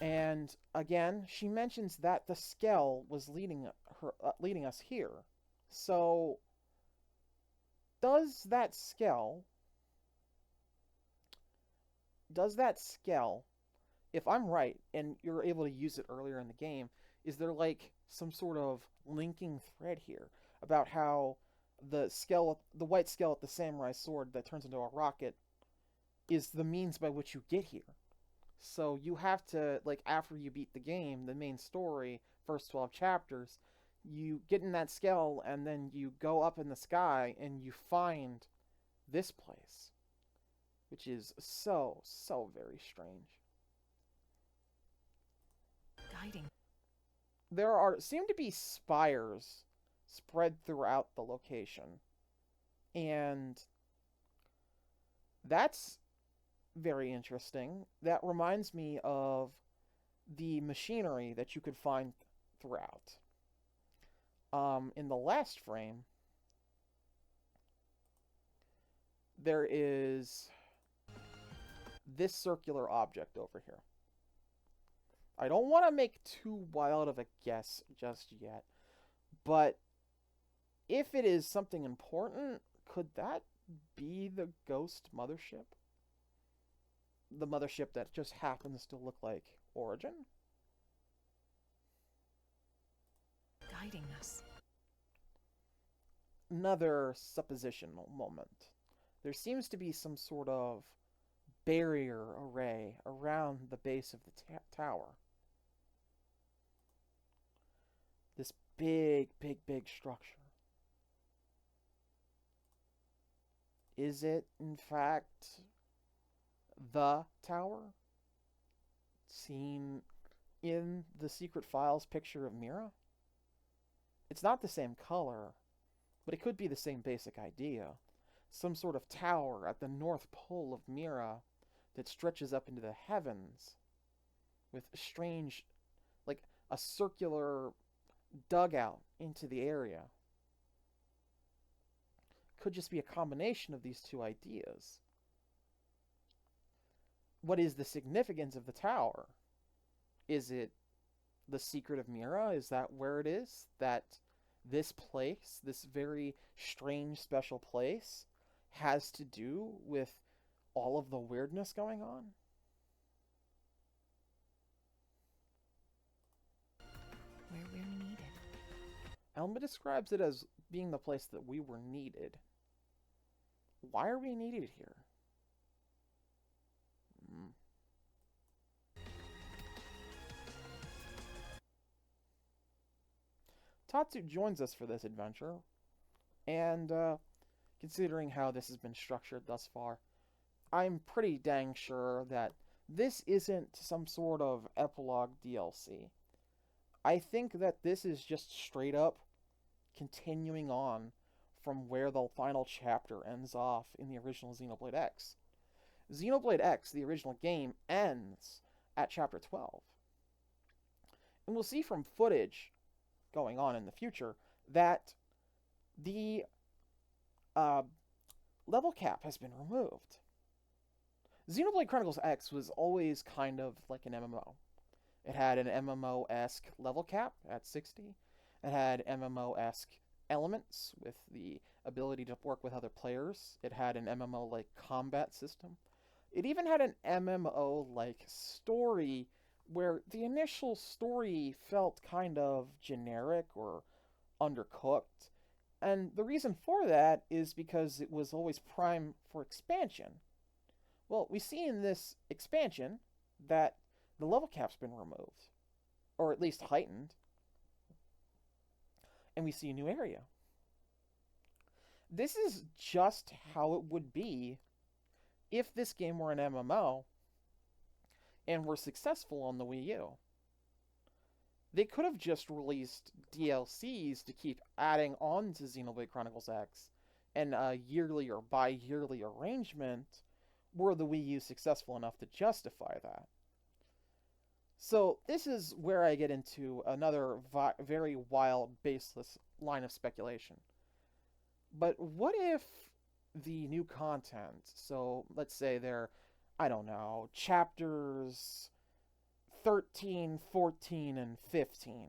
And again, she mentions that the skell was leading us here. So, does that skell, if I'm right, and you're able to use it earlier in the game, is there like some sort of linking thread here about how the white skell at the samurai sword that turns into a rocket is the means by which you get here? So you have to, like, after you beat the game, the main story, first 12 chapters, you get in that skell, and then you go up in the sky, and you find this place. Which is so, so very strange. Guiding. There seem to be spires spread throughout the location. And that's very interesting. That reminds me of the machinery that you could find throughout. In the last frame, there is this circular object over here. I don't want to make too wild of a guess just yet, but if it is something important, could that be the ghost mothership? The mothership that just happens to look like Origin? Guiding us. Another suppositional moment. There seems to be some sort of barrier array around the base of the tower. This big, big, big structure. Is it, in fact, the tower seen in the Secret Files picture of Mira? It's not the same color, but it could be the same basic idea. Some sort of tower at the North Pole of Mira that stretches up into the heavens with strange, like a circular dugout into the area. Could just be a combination of these two ideas. What is the significance of the tower? Is it the secret of Mira? Is that where it is? That this place, this very strange, special place, has to do with all of the weirdness going on? Where we're needed. Elma describes it as being the place that we were needed. Why are we needed here? Tatsu joins us for this adventure, and considering how this has been structured thus far, I'm pretty dang sure that this isn't some sort of epilogue DLC. I think that this is just straight up continuing on from where the final chapter ends off in the original Xenoblade X. Xenoblade X, the original game, ends at chapter 12. And we'll see from footage going on in the future that the level cap has been removed. Xenoblade Chronicles X was always kind of like an MMO. It had an MMO-esque level cap at 60. It had MMO-esque elements with the ability to work with other players. It had an MMO-like combat system. It even had an MMO-like story where the initial story felt kind of generic or undercooked. And the reason for that is because it was always prime for expansion. Well, we see in this expansion that the level cap's been removed, or at least heightened, and we see a new area. This is just how it would be if this game were an MMO and were successful on the Wii U. They could have just released DLCs to keep adding on to Xenoblade Chronicles X, and a yearly or bi-yearly arrangement were the Wii U successful enough to justify that. So this is where I get into another very wild, baseless line of speculation. But what if the new content. So let's say they're, I don't know, chapters 13, 14, and 15,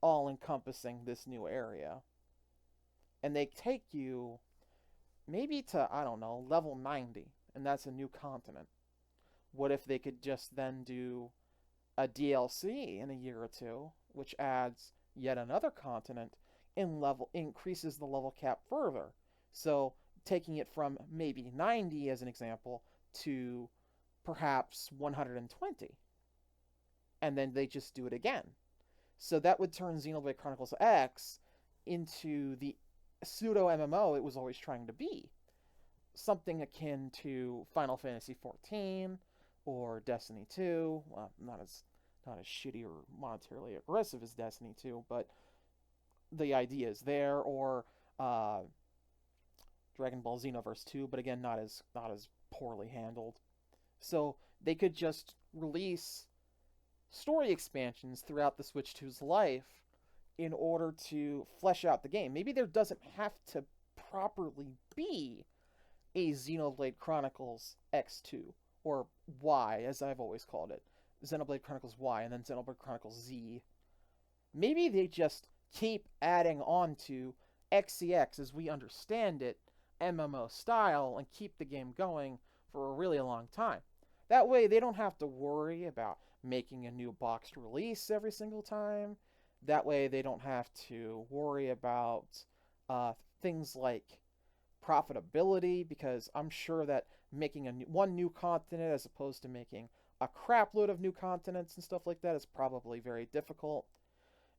all encompassing this new area. And they take you maybe to, I don't know, level 90, and that's a new continent. What if they could just then do a DLC in a year or two, which adds yet another continent and increases the level cap further? So taking it from maybe 90 as an example to perhaps 120. And then they just do it again. So that would turn Xenoblade Chronicles X into the pseudo MMO it was always trying to be. Something akin to Final Fantasy XIV or Destiny 2. Well, not as shitty or monetarily aggressive as Destiny 2, but the idea is there. Or Dragon Ball Xenoverse 2, but again, not as poorly handled. So they could just release story expansions throughout the Switch 2's life in order to flesh out the game. Maybe there doesn't have to properly be a Xenoblade Chronicles X2, or Y, as I've always called it. Xenoblade Chronicles Y, and then Xenoblade Chronicles Z. Maybe they just keep adding on to XCX as we understand it, MMO style, and keep the game going for a really long time. That way they don't have to worry about making a new boxed release every single time. That way they don't have to worry about things like profitability, because I'm sure that making one new continent as opposed to making a crap load of new continents and stuff like that is probably very difficult.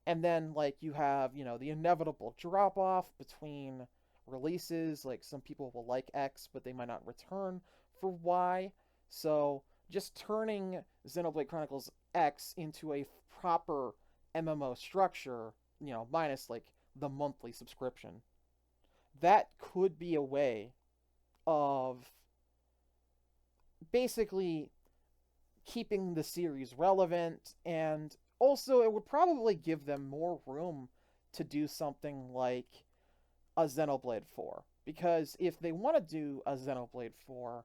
And then, like, you have, the inevitable drop-off between releases. Like, some people will like X, but they might not return for Y. So just turning Xenoblade Chronicles X into a proper MMO structure, minus, like, the monthly subscription, that could be a way of basically keeping the series relevant, and also it would probably give them more room to do something like a Xenoblade 4. Because if they want to do a Xenoblade 4,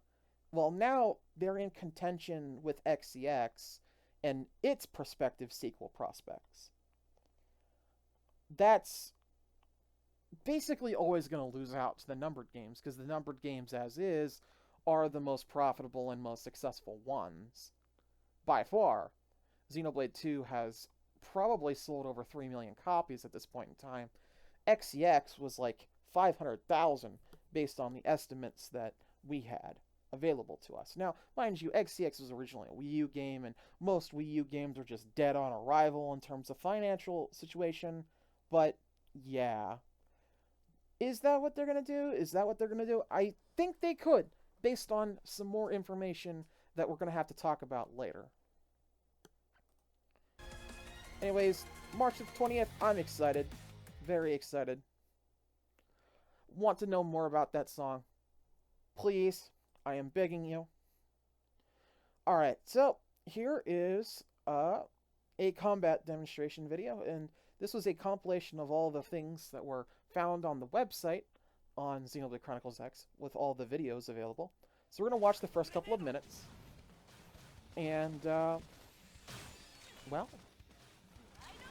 well, now they're in contention with XCX and its prospective sequel prospects. That's basically always going to lose out to the numbered games, because the numbered games as is are the most profitable and most successful ones. By far. Xenoblade 2 has probably sold over 3 million copies at this point in time. XCX was like 500,000 based on the estimates that we had available to us. Now, mind you, XCX was originally a Wii U game, and most Wii U games are just dead on arrival in terms of financial situation, but yeah. Is that what they're going to do? Is that what they're going to do? I think they could, based on some more information that we're going to have to talk about later. Anyways, March the 20th, I'm excited. Very excited. Want to know more about that song? Please, I am begging you. Alright, so here is a combat demonstration video, and this was a compilation of all the things that were found on the website on Xenoblade Chronicles X with all the videos available. So we're going to watch the first couple of minutes. And, well,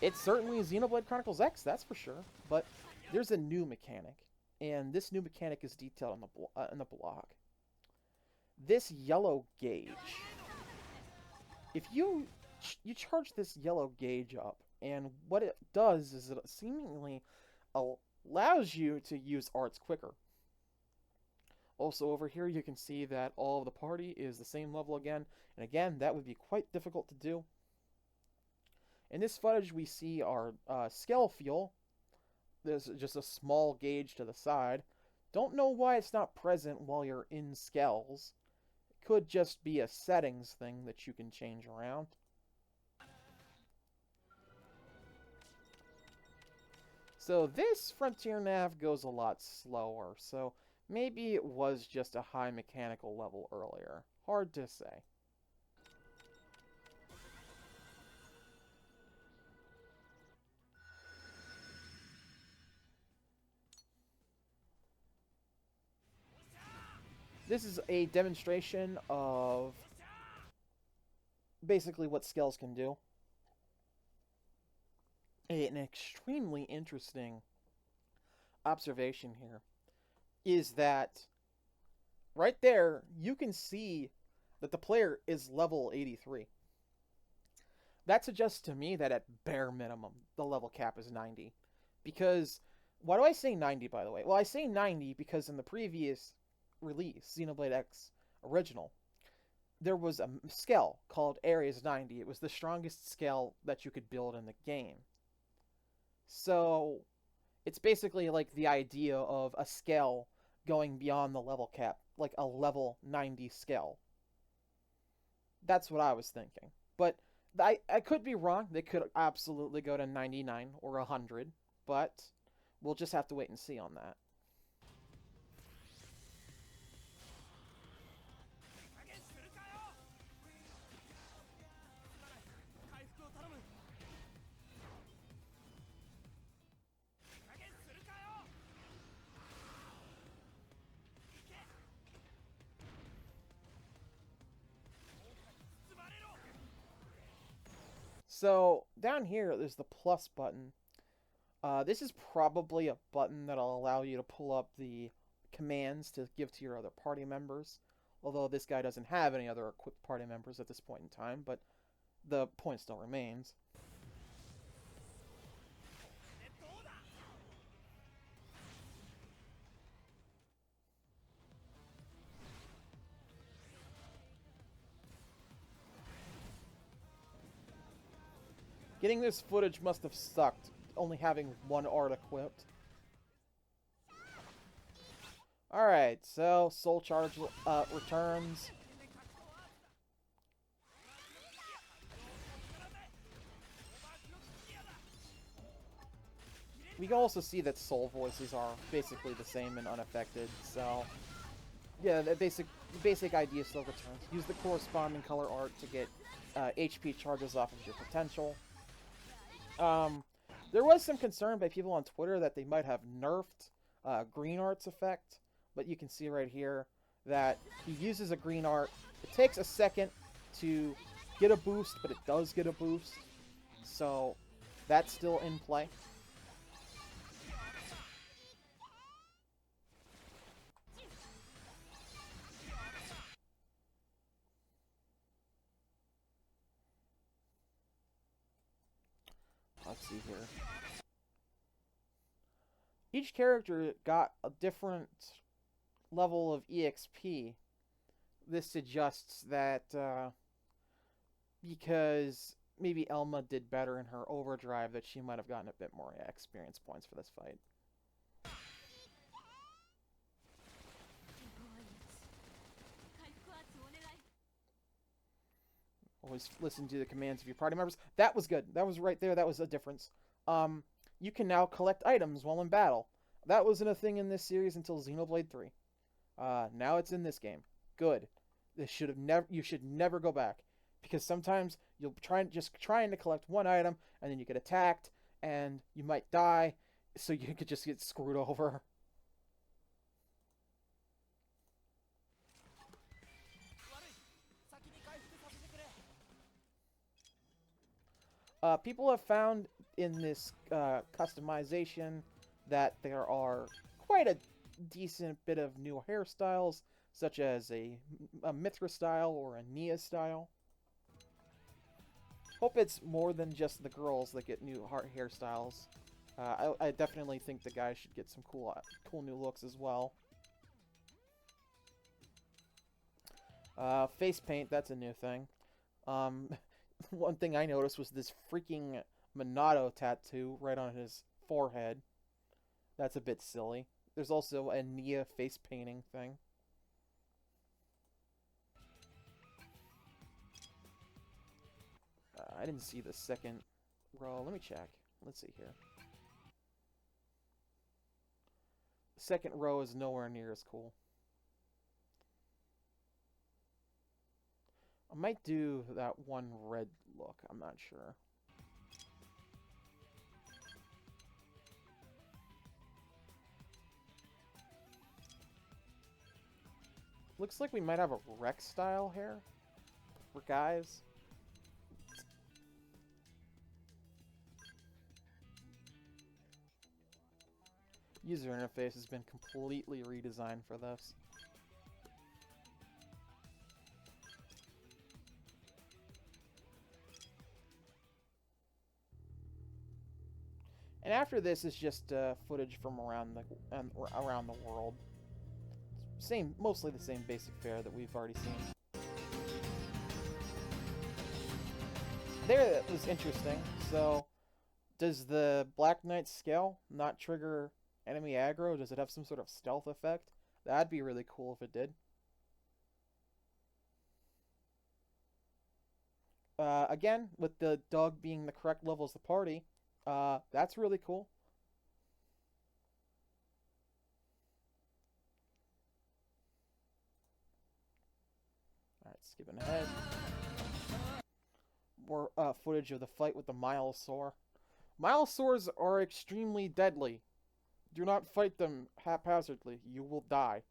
it's certainly Xenoblade Chronicles X, that's for sure. But there's a new mechanic, and this new mechanic is detailed in the blog. This yellow gauge. If you charge this yellow gauge up, and what it does is it seemingly allows you to use arts quicker. Also over here you can see that all of the party is the same level again, and again that would be quite difficult to do. In this footage we see our skell fuel. There's just a small gauge to the side. Don't know why it's not present while you're in skells. It could just be a settings thing that you can change around. So this Frontier Nav goes a lot slower, so maybe it was just a high mechanical level earlier. Hard to say. this is a demonstration of basically what skells can do. An extremely interesting observation here is that right there you can see that the player is level 83. That suggests to me that at bare minimum the level cap is 90. Because, why do I say 90 by the way? Well, I say 90 because in the previous release, Xenoblade X Original, there was a skell called Ares 90. It was the strongest skell that you could build in the game. So, it's basically like the idea of a skell going beyond the level cap, like a level 90 skell. That's what I was thinking. But I could be wrong. They could absolutely go to 99 or 100, but we'll just have to wait and see on that. So, down here, there's the plus button. This is probably a button that'll allow you to pull up the commands to give to your other party members. Although this guy doesn't have any other equipped party members at this point in time, but the point still remains. Getting this footage must have sucked, only having one art equipped. Alright, so Soul Charge returns. We can also see that soul voices are basically the same and unaffected, so... Yeah, the basic idea still returns. Use the corresponding color art to get HP charges off of your potential. There was some concern by people on Twitter that they might have nerfed green art's effect, but you can see right here that he uses a green art. It takes a second to get a boost, but it does get a boost, so that's still in play. Let's see here. Each character got a different level of EXP. This suggests that because maybe Elma did better in her overdrive, that she might have gotten a bit more experience points for this fight. Always listen to the commands of your party members. That was good. That was right there. That was a difference. You can now collect items while in battle. That wasn't a thing in this series until Xenoblade 3. Now it's in this game. Good. This should have never. You should never go back, because sometimes you'll trying to collect one item and then you get attacked and you might die, so you could just get screwed over. People have found in this customization that there are quite a decent bit of new hairstyles, such as a Mithra style or a Nia style. Hope it's more than just the girls that get new hairstyles. I definitely think the guys should get some cool new looks as well. Face paint, that's a new thing. One thing I noticed was this freaking Minato tattoo right on his forehead. That's a bit silly. There's also a Nia face painting thing. I didn't see the second row. Let me check. Let's see here. The second row is nowhere near as cool. I might do that one red look. I'm not sure. Looks like we might have a Rex style hair for guys. User interface has been completely redesigned for this. And after this is just footage from around the world. Same, mostly the same basic fare that we've already seen. There, that was interesting. So, does the Black Knight scale not trigger enemy aggro? Does it have some sort of stealth effect? That'd be really cool if it did. Again, with the dog being the correct level as the party, that's really cool. Alright, skipping ahead. More footage of the fight with the Milosaur. Milosaurs are extremely deadly. Do not fight them haphazardly. You will die.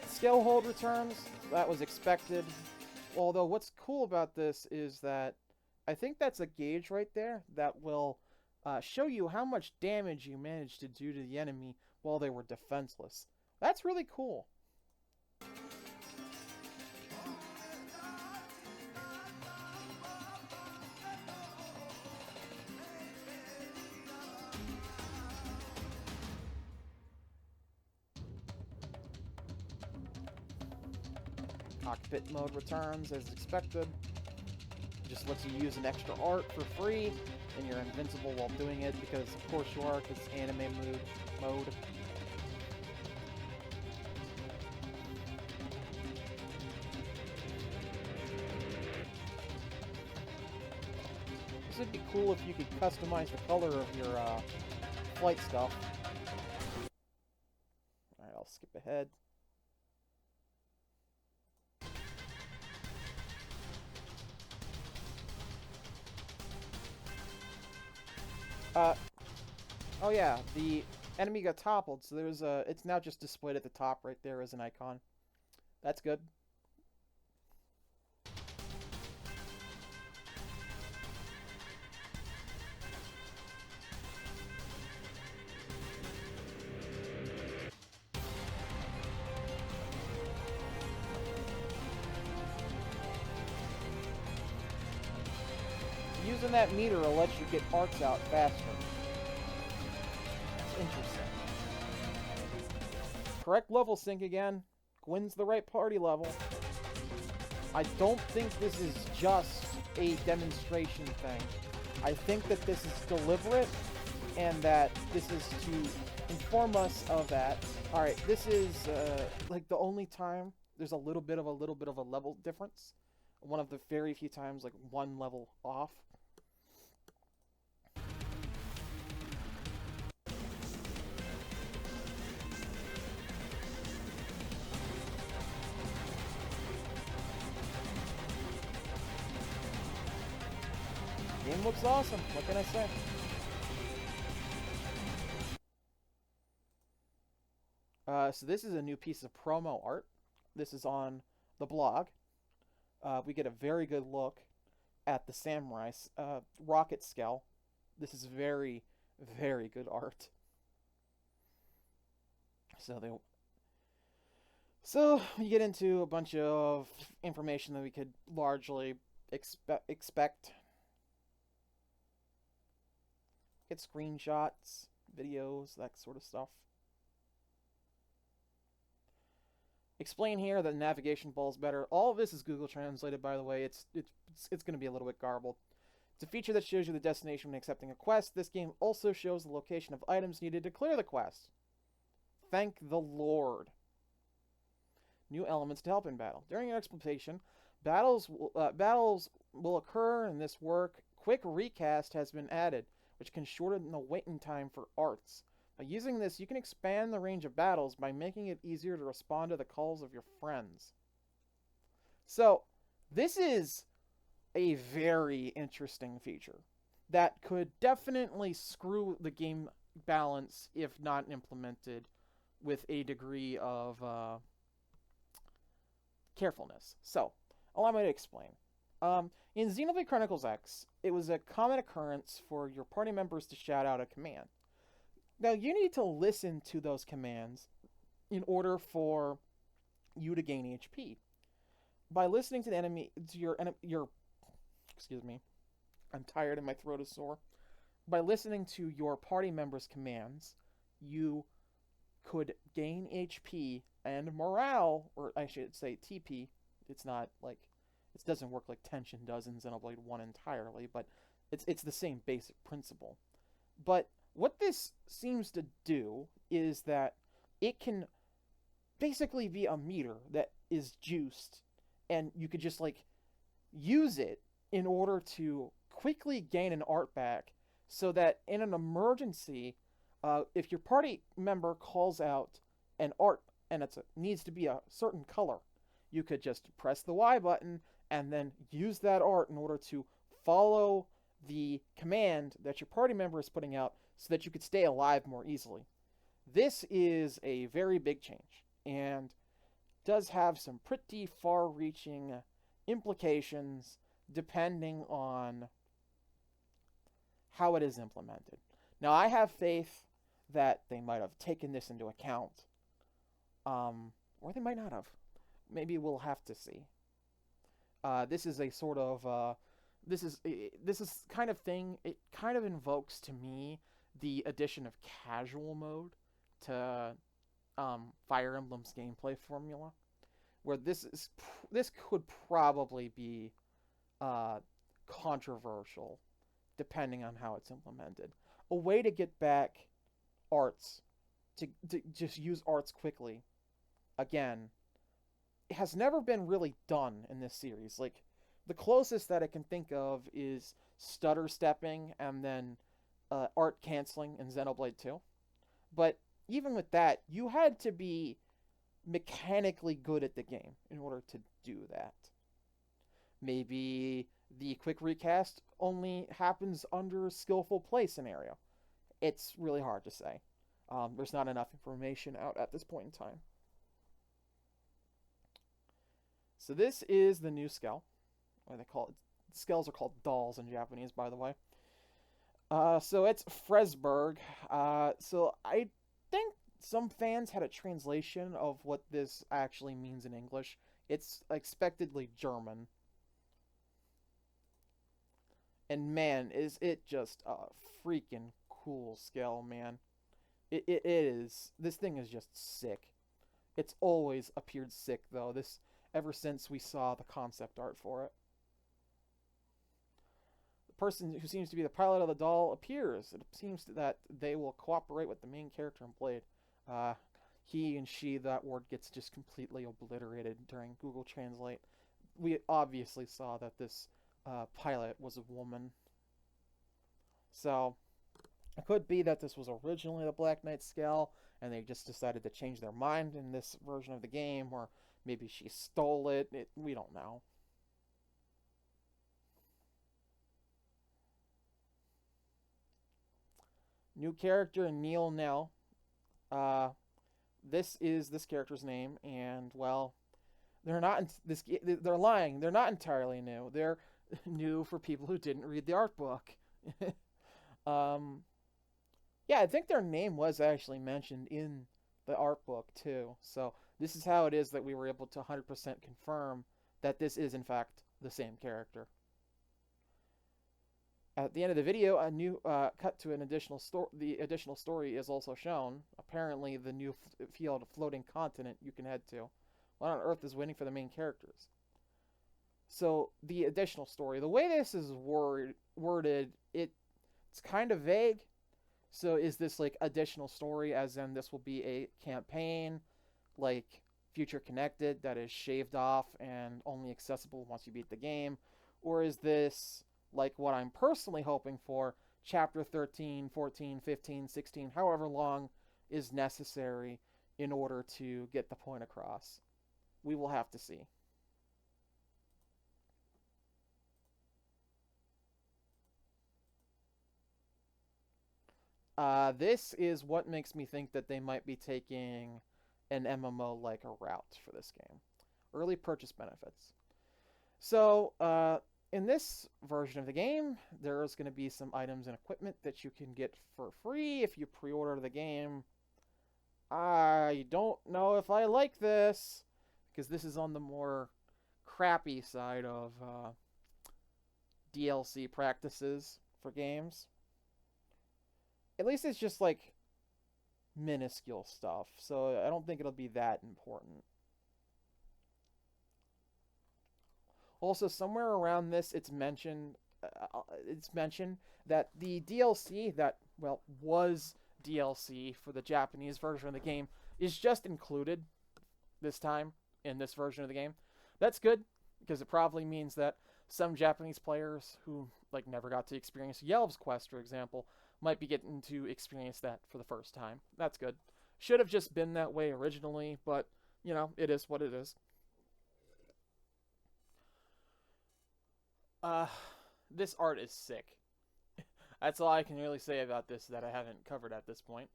Scale hold returns. That was expected. Although what's cool about this is that I think that's a gauge right there that will show you how much damage you managed to do to the enemy while they were defenseless. That's really cool. Cockpit mode returns as expected. Just lets you use an extra art for free, and you're invincible while doing it because, of course, you are, because it's anime mode. This would be cool if you could customize the color of your flight stuff. Alright, I'll skip ahead. Oh yeah, the enemy got toppled, so there's a, it's now just displayed at the top right there as an icon. That's good. Using that meter will let you get arcs out faster. That's interesting. Correct level sync again. Gwyn's the right party level. I don't think this is just a demonstration thing. I think that this is deliberate, and that this is to inform us of that. Alright, this is like the only time there's a little bit of a level difference. One of the very few times, like, one level off. Game looks awesome. What can I say? So this is a new piece of promo art. This is on the blog. We get a very good look at the samurai rocket scale. This is very, very good art. So we get into a bunch of information that we could largely expect. Get screenshots, videos, that sort of stuff. Explain here that the navigation ball is better. All of this is Google translated, by the way. It's going to be a little bit garbled. It's a feature that shows you the destination when accepting a quest. This game also shows the location of items needed to clear the quest. Thank the Lord. New elements to help in battle. During your exploitation, battles will occur in this work. Quick recast has been added, which can shorten the waiting time for arts. By using this, you can expand the range of battles by making it easier to respond to the calls of your friends. So, this is a very interesting feature that could definitely screw the game balance if not implemented with a degree of carefulness. So, allow me to explain. In Xenoblade Chronicles X, it was a common occurrence for your party members to shout out a command. Now, you need to listen to those commands in order for you to gain HP. By listening to the enemy, to your excuse me, I'm tired and my throat is sore. By listening to your party members' commands, you could gain HP and morale, or I should say TP. It's not like, it doesn't work like tension does in Xenoblade 1 entirely, but it's the same basic principle. But what this seems to do is that it can basically be a meter that is juiced, and you could just like use it in order to quickly gain an art back, so that in an emergency, if your party member calls out an art and it needs to be a certain color, you could just press the Y button and then use that art in order to follow the command that your party member is putting out so that you could stay alive more easily. This is a very big change and does have some pretty far-reaching implications depending on how it is implemented. Now, I have faith that they might have taken this into account, or they might not have. Maybe we'll have to see. This is a sort of this is kind of thing. It kind of invokes to me the addition of casual mode to Fire Emblem's gameplay formula, where this could probably be controversial depending on how it's implemented. A way to get back arts, to just use arts quickly, again, it has never been really done in this series. Like, the closest that I can think of is stutter stepping and then art canceling in Xenoblade 2. But even with that, you had to be mechanically good at the game in order to do that. Maybe the quick recast only happens under a skillful play scenario. It's really hard to say. There's not enough information out at this point in time. So this is the new skell. What they call it? Skells are called dolls in Japanese, by the way. So it's Fresburg. So I think some fans had a translation of what this actually means in English. It's expectedly German. And man, is it just a freaking cool skell, man. It is. This thing is just sick. It's always appeared sick, though. Ever since we saw the concept art for it. The person who seems to be the pilot of the doll appears. It seems that they will cooperate with the main character in Blade. He and she, that word gets just completely obliterated during Google Translate. We obviously saw that this pilot was a woman. So, it could be that this was originally the Black Knight Skell, and they just decided to change their mind in this version of the game, or maybe she stole it. We don't know. New character, Neil Nell. This is this character's name, and well, they're lying. They're not entirely new. They're new for people who didn't read the art book. Yeah, I think their name was actually mentioned in the art book too. So this is how it is that we were able to 100% confirm that this is in fact the same character. At the end of the video, a new cut to an additional story. The additional story is also shown. Apparently, the new field, floating continent you can head to. What on earth is waiting for the main characters? So the additional story, the way this is worded, it's kind of vague. So is this like additional story, as in this will be a campaign, like Future Connected, that is shaved off and only accessible once you beat the game? Or is this like what I'm personally hoping for, chapter 13, 14, 15, 16, however long is necessary in order to get the point across? We will have to see. This is what makes me think that they might be taking an MMO like a route for this game. Early purchase benefits. So, in this version of the game, there's going to be some items and equipment that you can get for free if you pre-order the game. I don't know if I like this, because this is on the more crappy side of DLC practices for games. At least it's just like minuscule stuff, so I don't think it'll be that important. Also, somewhere around this, it's mentioned that the DLC that, well, was DLC for the Japanese version of the game is just included this time in this version of the game. That's good, because it probably means that some Japanese players who like never got to experience Yelv's Quest, for example, might be getting to experience that for the first time. That's good. Should have just been that way originally, but, you know, it is what it is. This art is sick. That's all I can really say about this that I haven't covered at this point.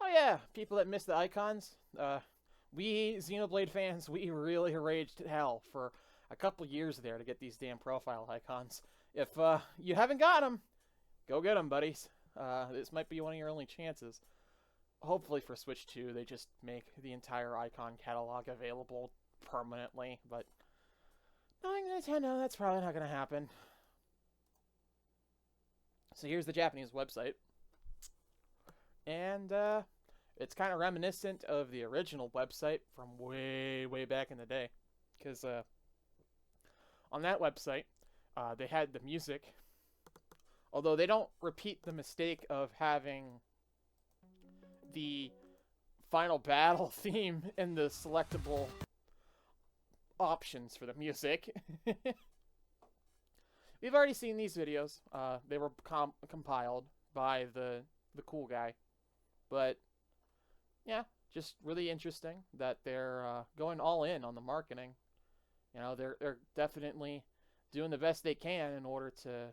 Oh yeah, people that miss the icons. We Xenoblade fans, we really raged hell for a couple years there to get these damn profile icons. If you haven't got them, go get them, buddies. This might be one of your only chances. Hopefully for Switch 2, they just make the entire icon catalog available permanently, but knowing Nintendo, that's probably not going to happen. So here's the Japanese website. And it's kind of reminiscent of the original website from way, way back in the day. Because on that website, they had the music. Although they don't repeat the mistake of having the final battle theme in the selectable options for the music. We've already seen these videos. They were compiled by the cool guy. But, yeah, just really interesting that they're going all in on the marketing. You know, they're definitely doing the best they can in order to,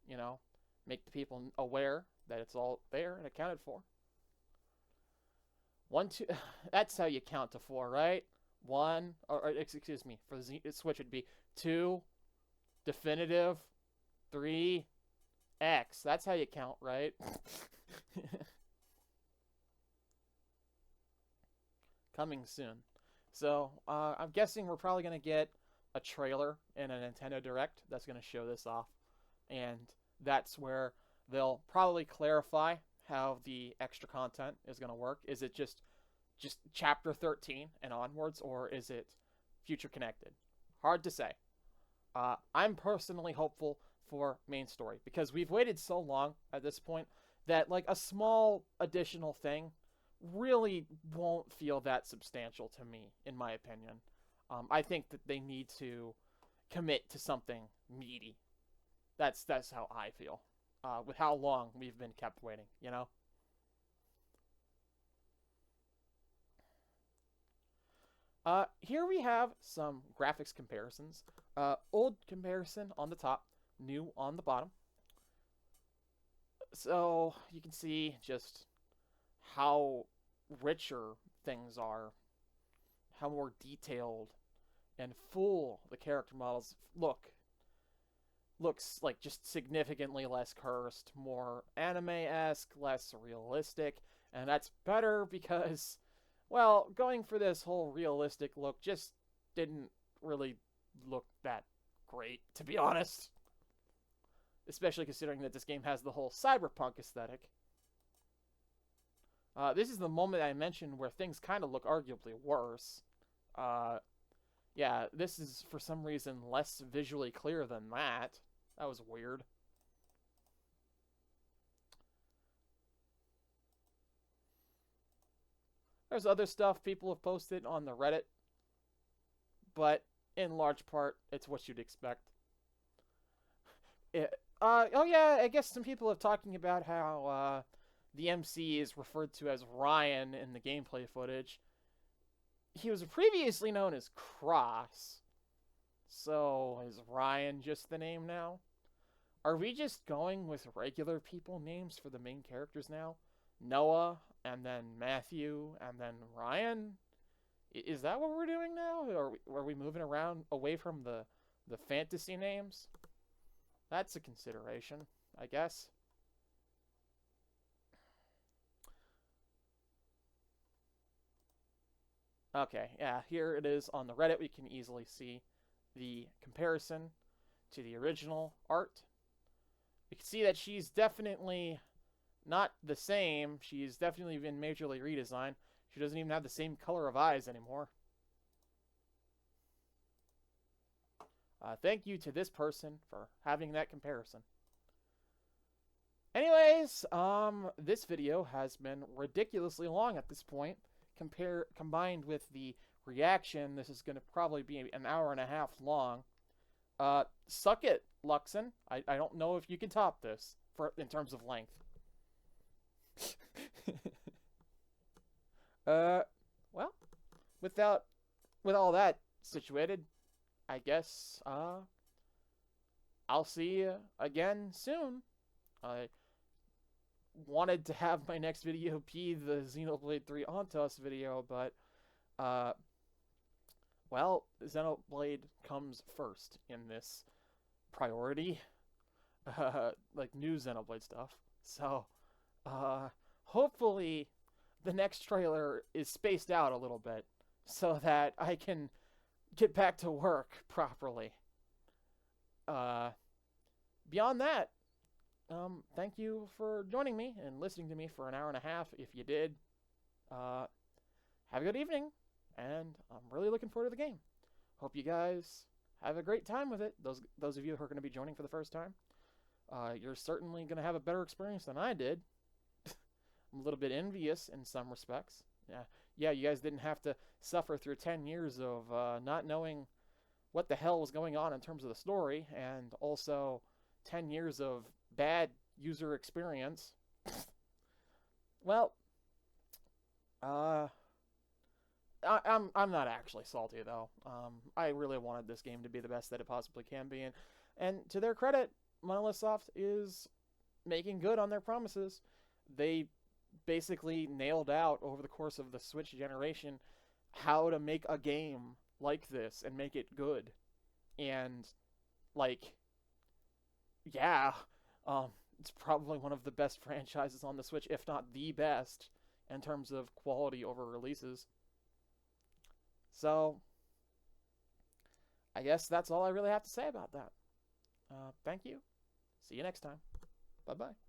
you know, make the people aware that it's all there and accounted for. 1, 2, that's how you count to 4, right? 1, or excuse me, for the Switch it'd be 2, definitive, 3, X. That's how you count, right? Coming soon. So, I'm guessing we're probably going to get a trailer in a Nintendo Direct that's going to show this off. And that's where they'll probably clarify how the extra content is going to work. Is it just Chapter 13 and onwards, or is it future connected? Hard to say. I'm personally hopeful for main story, because we've waited so long at this point that like a small additional thing really won't feel that substantial to me, in my opinion. I think that they need to commit to something meaty. That's how I feel. With how long we've been kept waiting, you know? Here we have some graphics comparisons. Old comparison on the top, new on the bottom. So you can see just how richer things are, how more detailed and full the character models look. Looks like just significantly less cursed, more anime-esque, less realistic, and that's better because, well, going for this whole realistic look just didn't really look that great, to be honest. Especially considering that this game has the whole cyberpunk aesthetic. This is the moment I mentioned where things kind of look arguably worse. Yeah, this is for some reason less visually clear than that. That was weird. There's other stuff people have posted on the Reddit, but in large part, it's what you'd expect. Oh yeah, I guess some people are talking about how the MC is referred to as Ryan in the gameplay footage. He was previously known as Cross. So, is Ryan just the name now? Are we just going with regular people names for the main characters now? Noah, and then Matthew, and then Ryan? Is that what we're doing now? Are we moving around away from the fantasy names? That's a consideration, I guess. Okay, yeah, here it is on the Reddit. We can easily see the comparison to the original art. You can see that she's definitely not the same. She's definitely been majorly redesigned. She doesn't even have the same color of eyes anymore. Thank you to this person for having that comparison. Anyways, this video has been ridiculously long at this point. Combined with the reaction, this is going to probably be an hour and a half long. Suck it, Luxon. I don't know if you can top this in terms of length. Well, with all that situated, I guess I'll see you again soon. I wanted to have my next video be the Xenoblade 3 Ontos video, but well, Xenoblade comes first in this priority, like new Xenoblade stuff. So hopefully the next trailer is spaced out a little bit so that I can get back to work properly. Beyond that, thank you for joining me and listening to me for an hour and a half. If you did, have a good evening, and I'm really looking forward to the game. Hope you guys have a great time with it. Those of you who are going to be joining for the first time, you're certainly going to have a better experience than I did. I'm a little bit envious in some respects. Yeah, you guys didn't have to suffer through 10 years of not knowing what the hell was going on in terms of the story, and also 10 years of bad user experience. Well, I'm not actually salty though. I really wanted this game to be the best that it possibly can be, and to their credit, Monolith Soft is making good on their promises. They basically nailed out over the course of the Switch generation how to make a game like this and make it good. And like, yeah, it's probably one of the best franchises on the Switch, if not the best, in terms of quality over releases. So I guess that's all I really have to say about that. Thank you. See you next time. Bye-bye.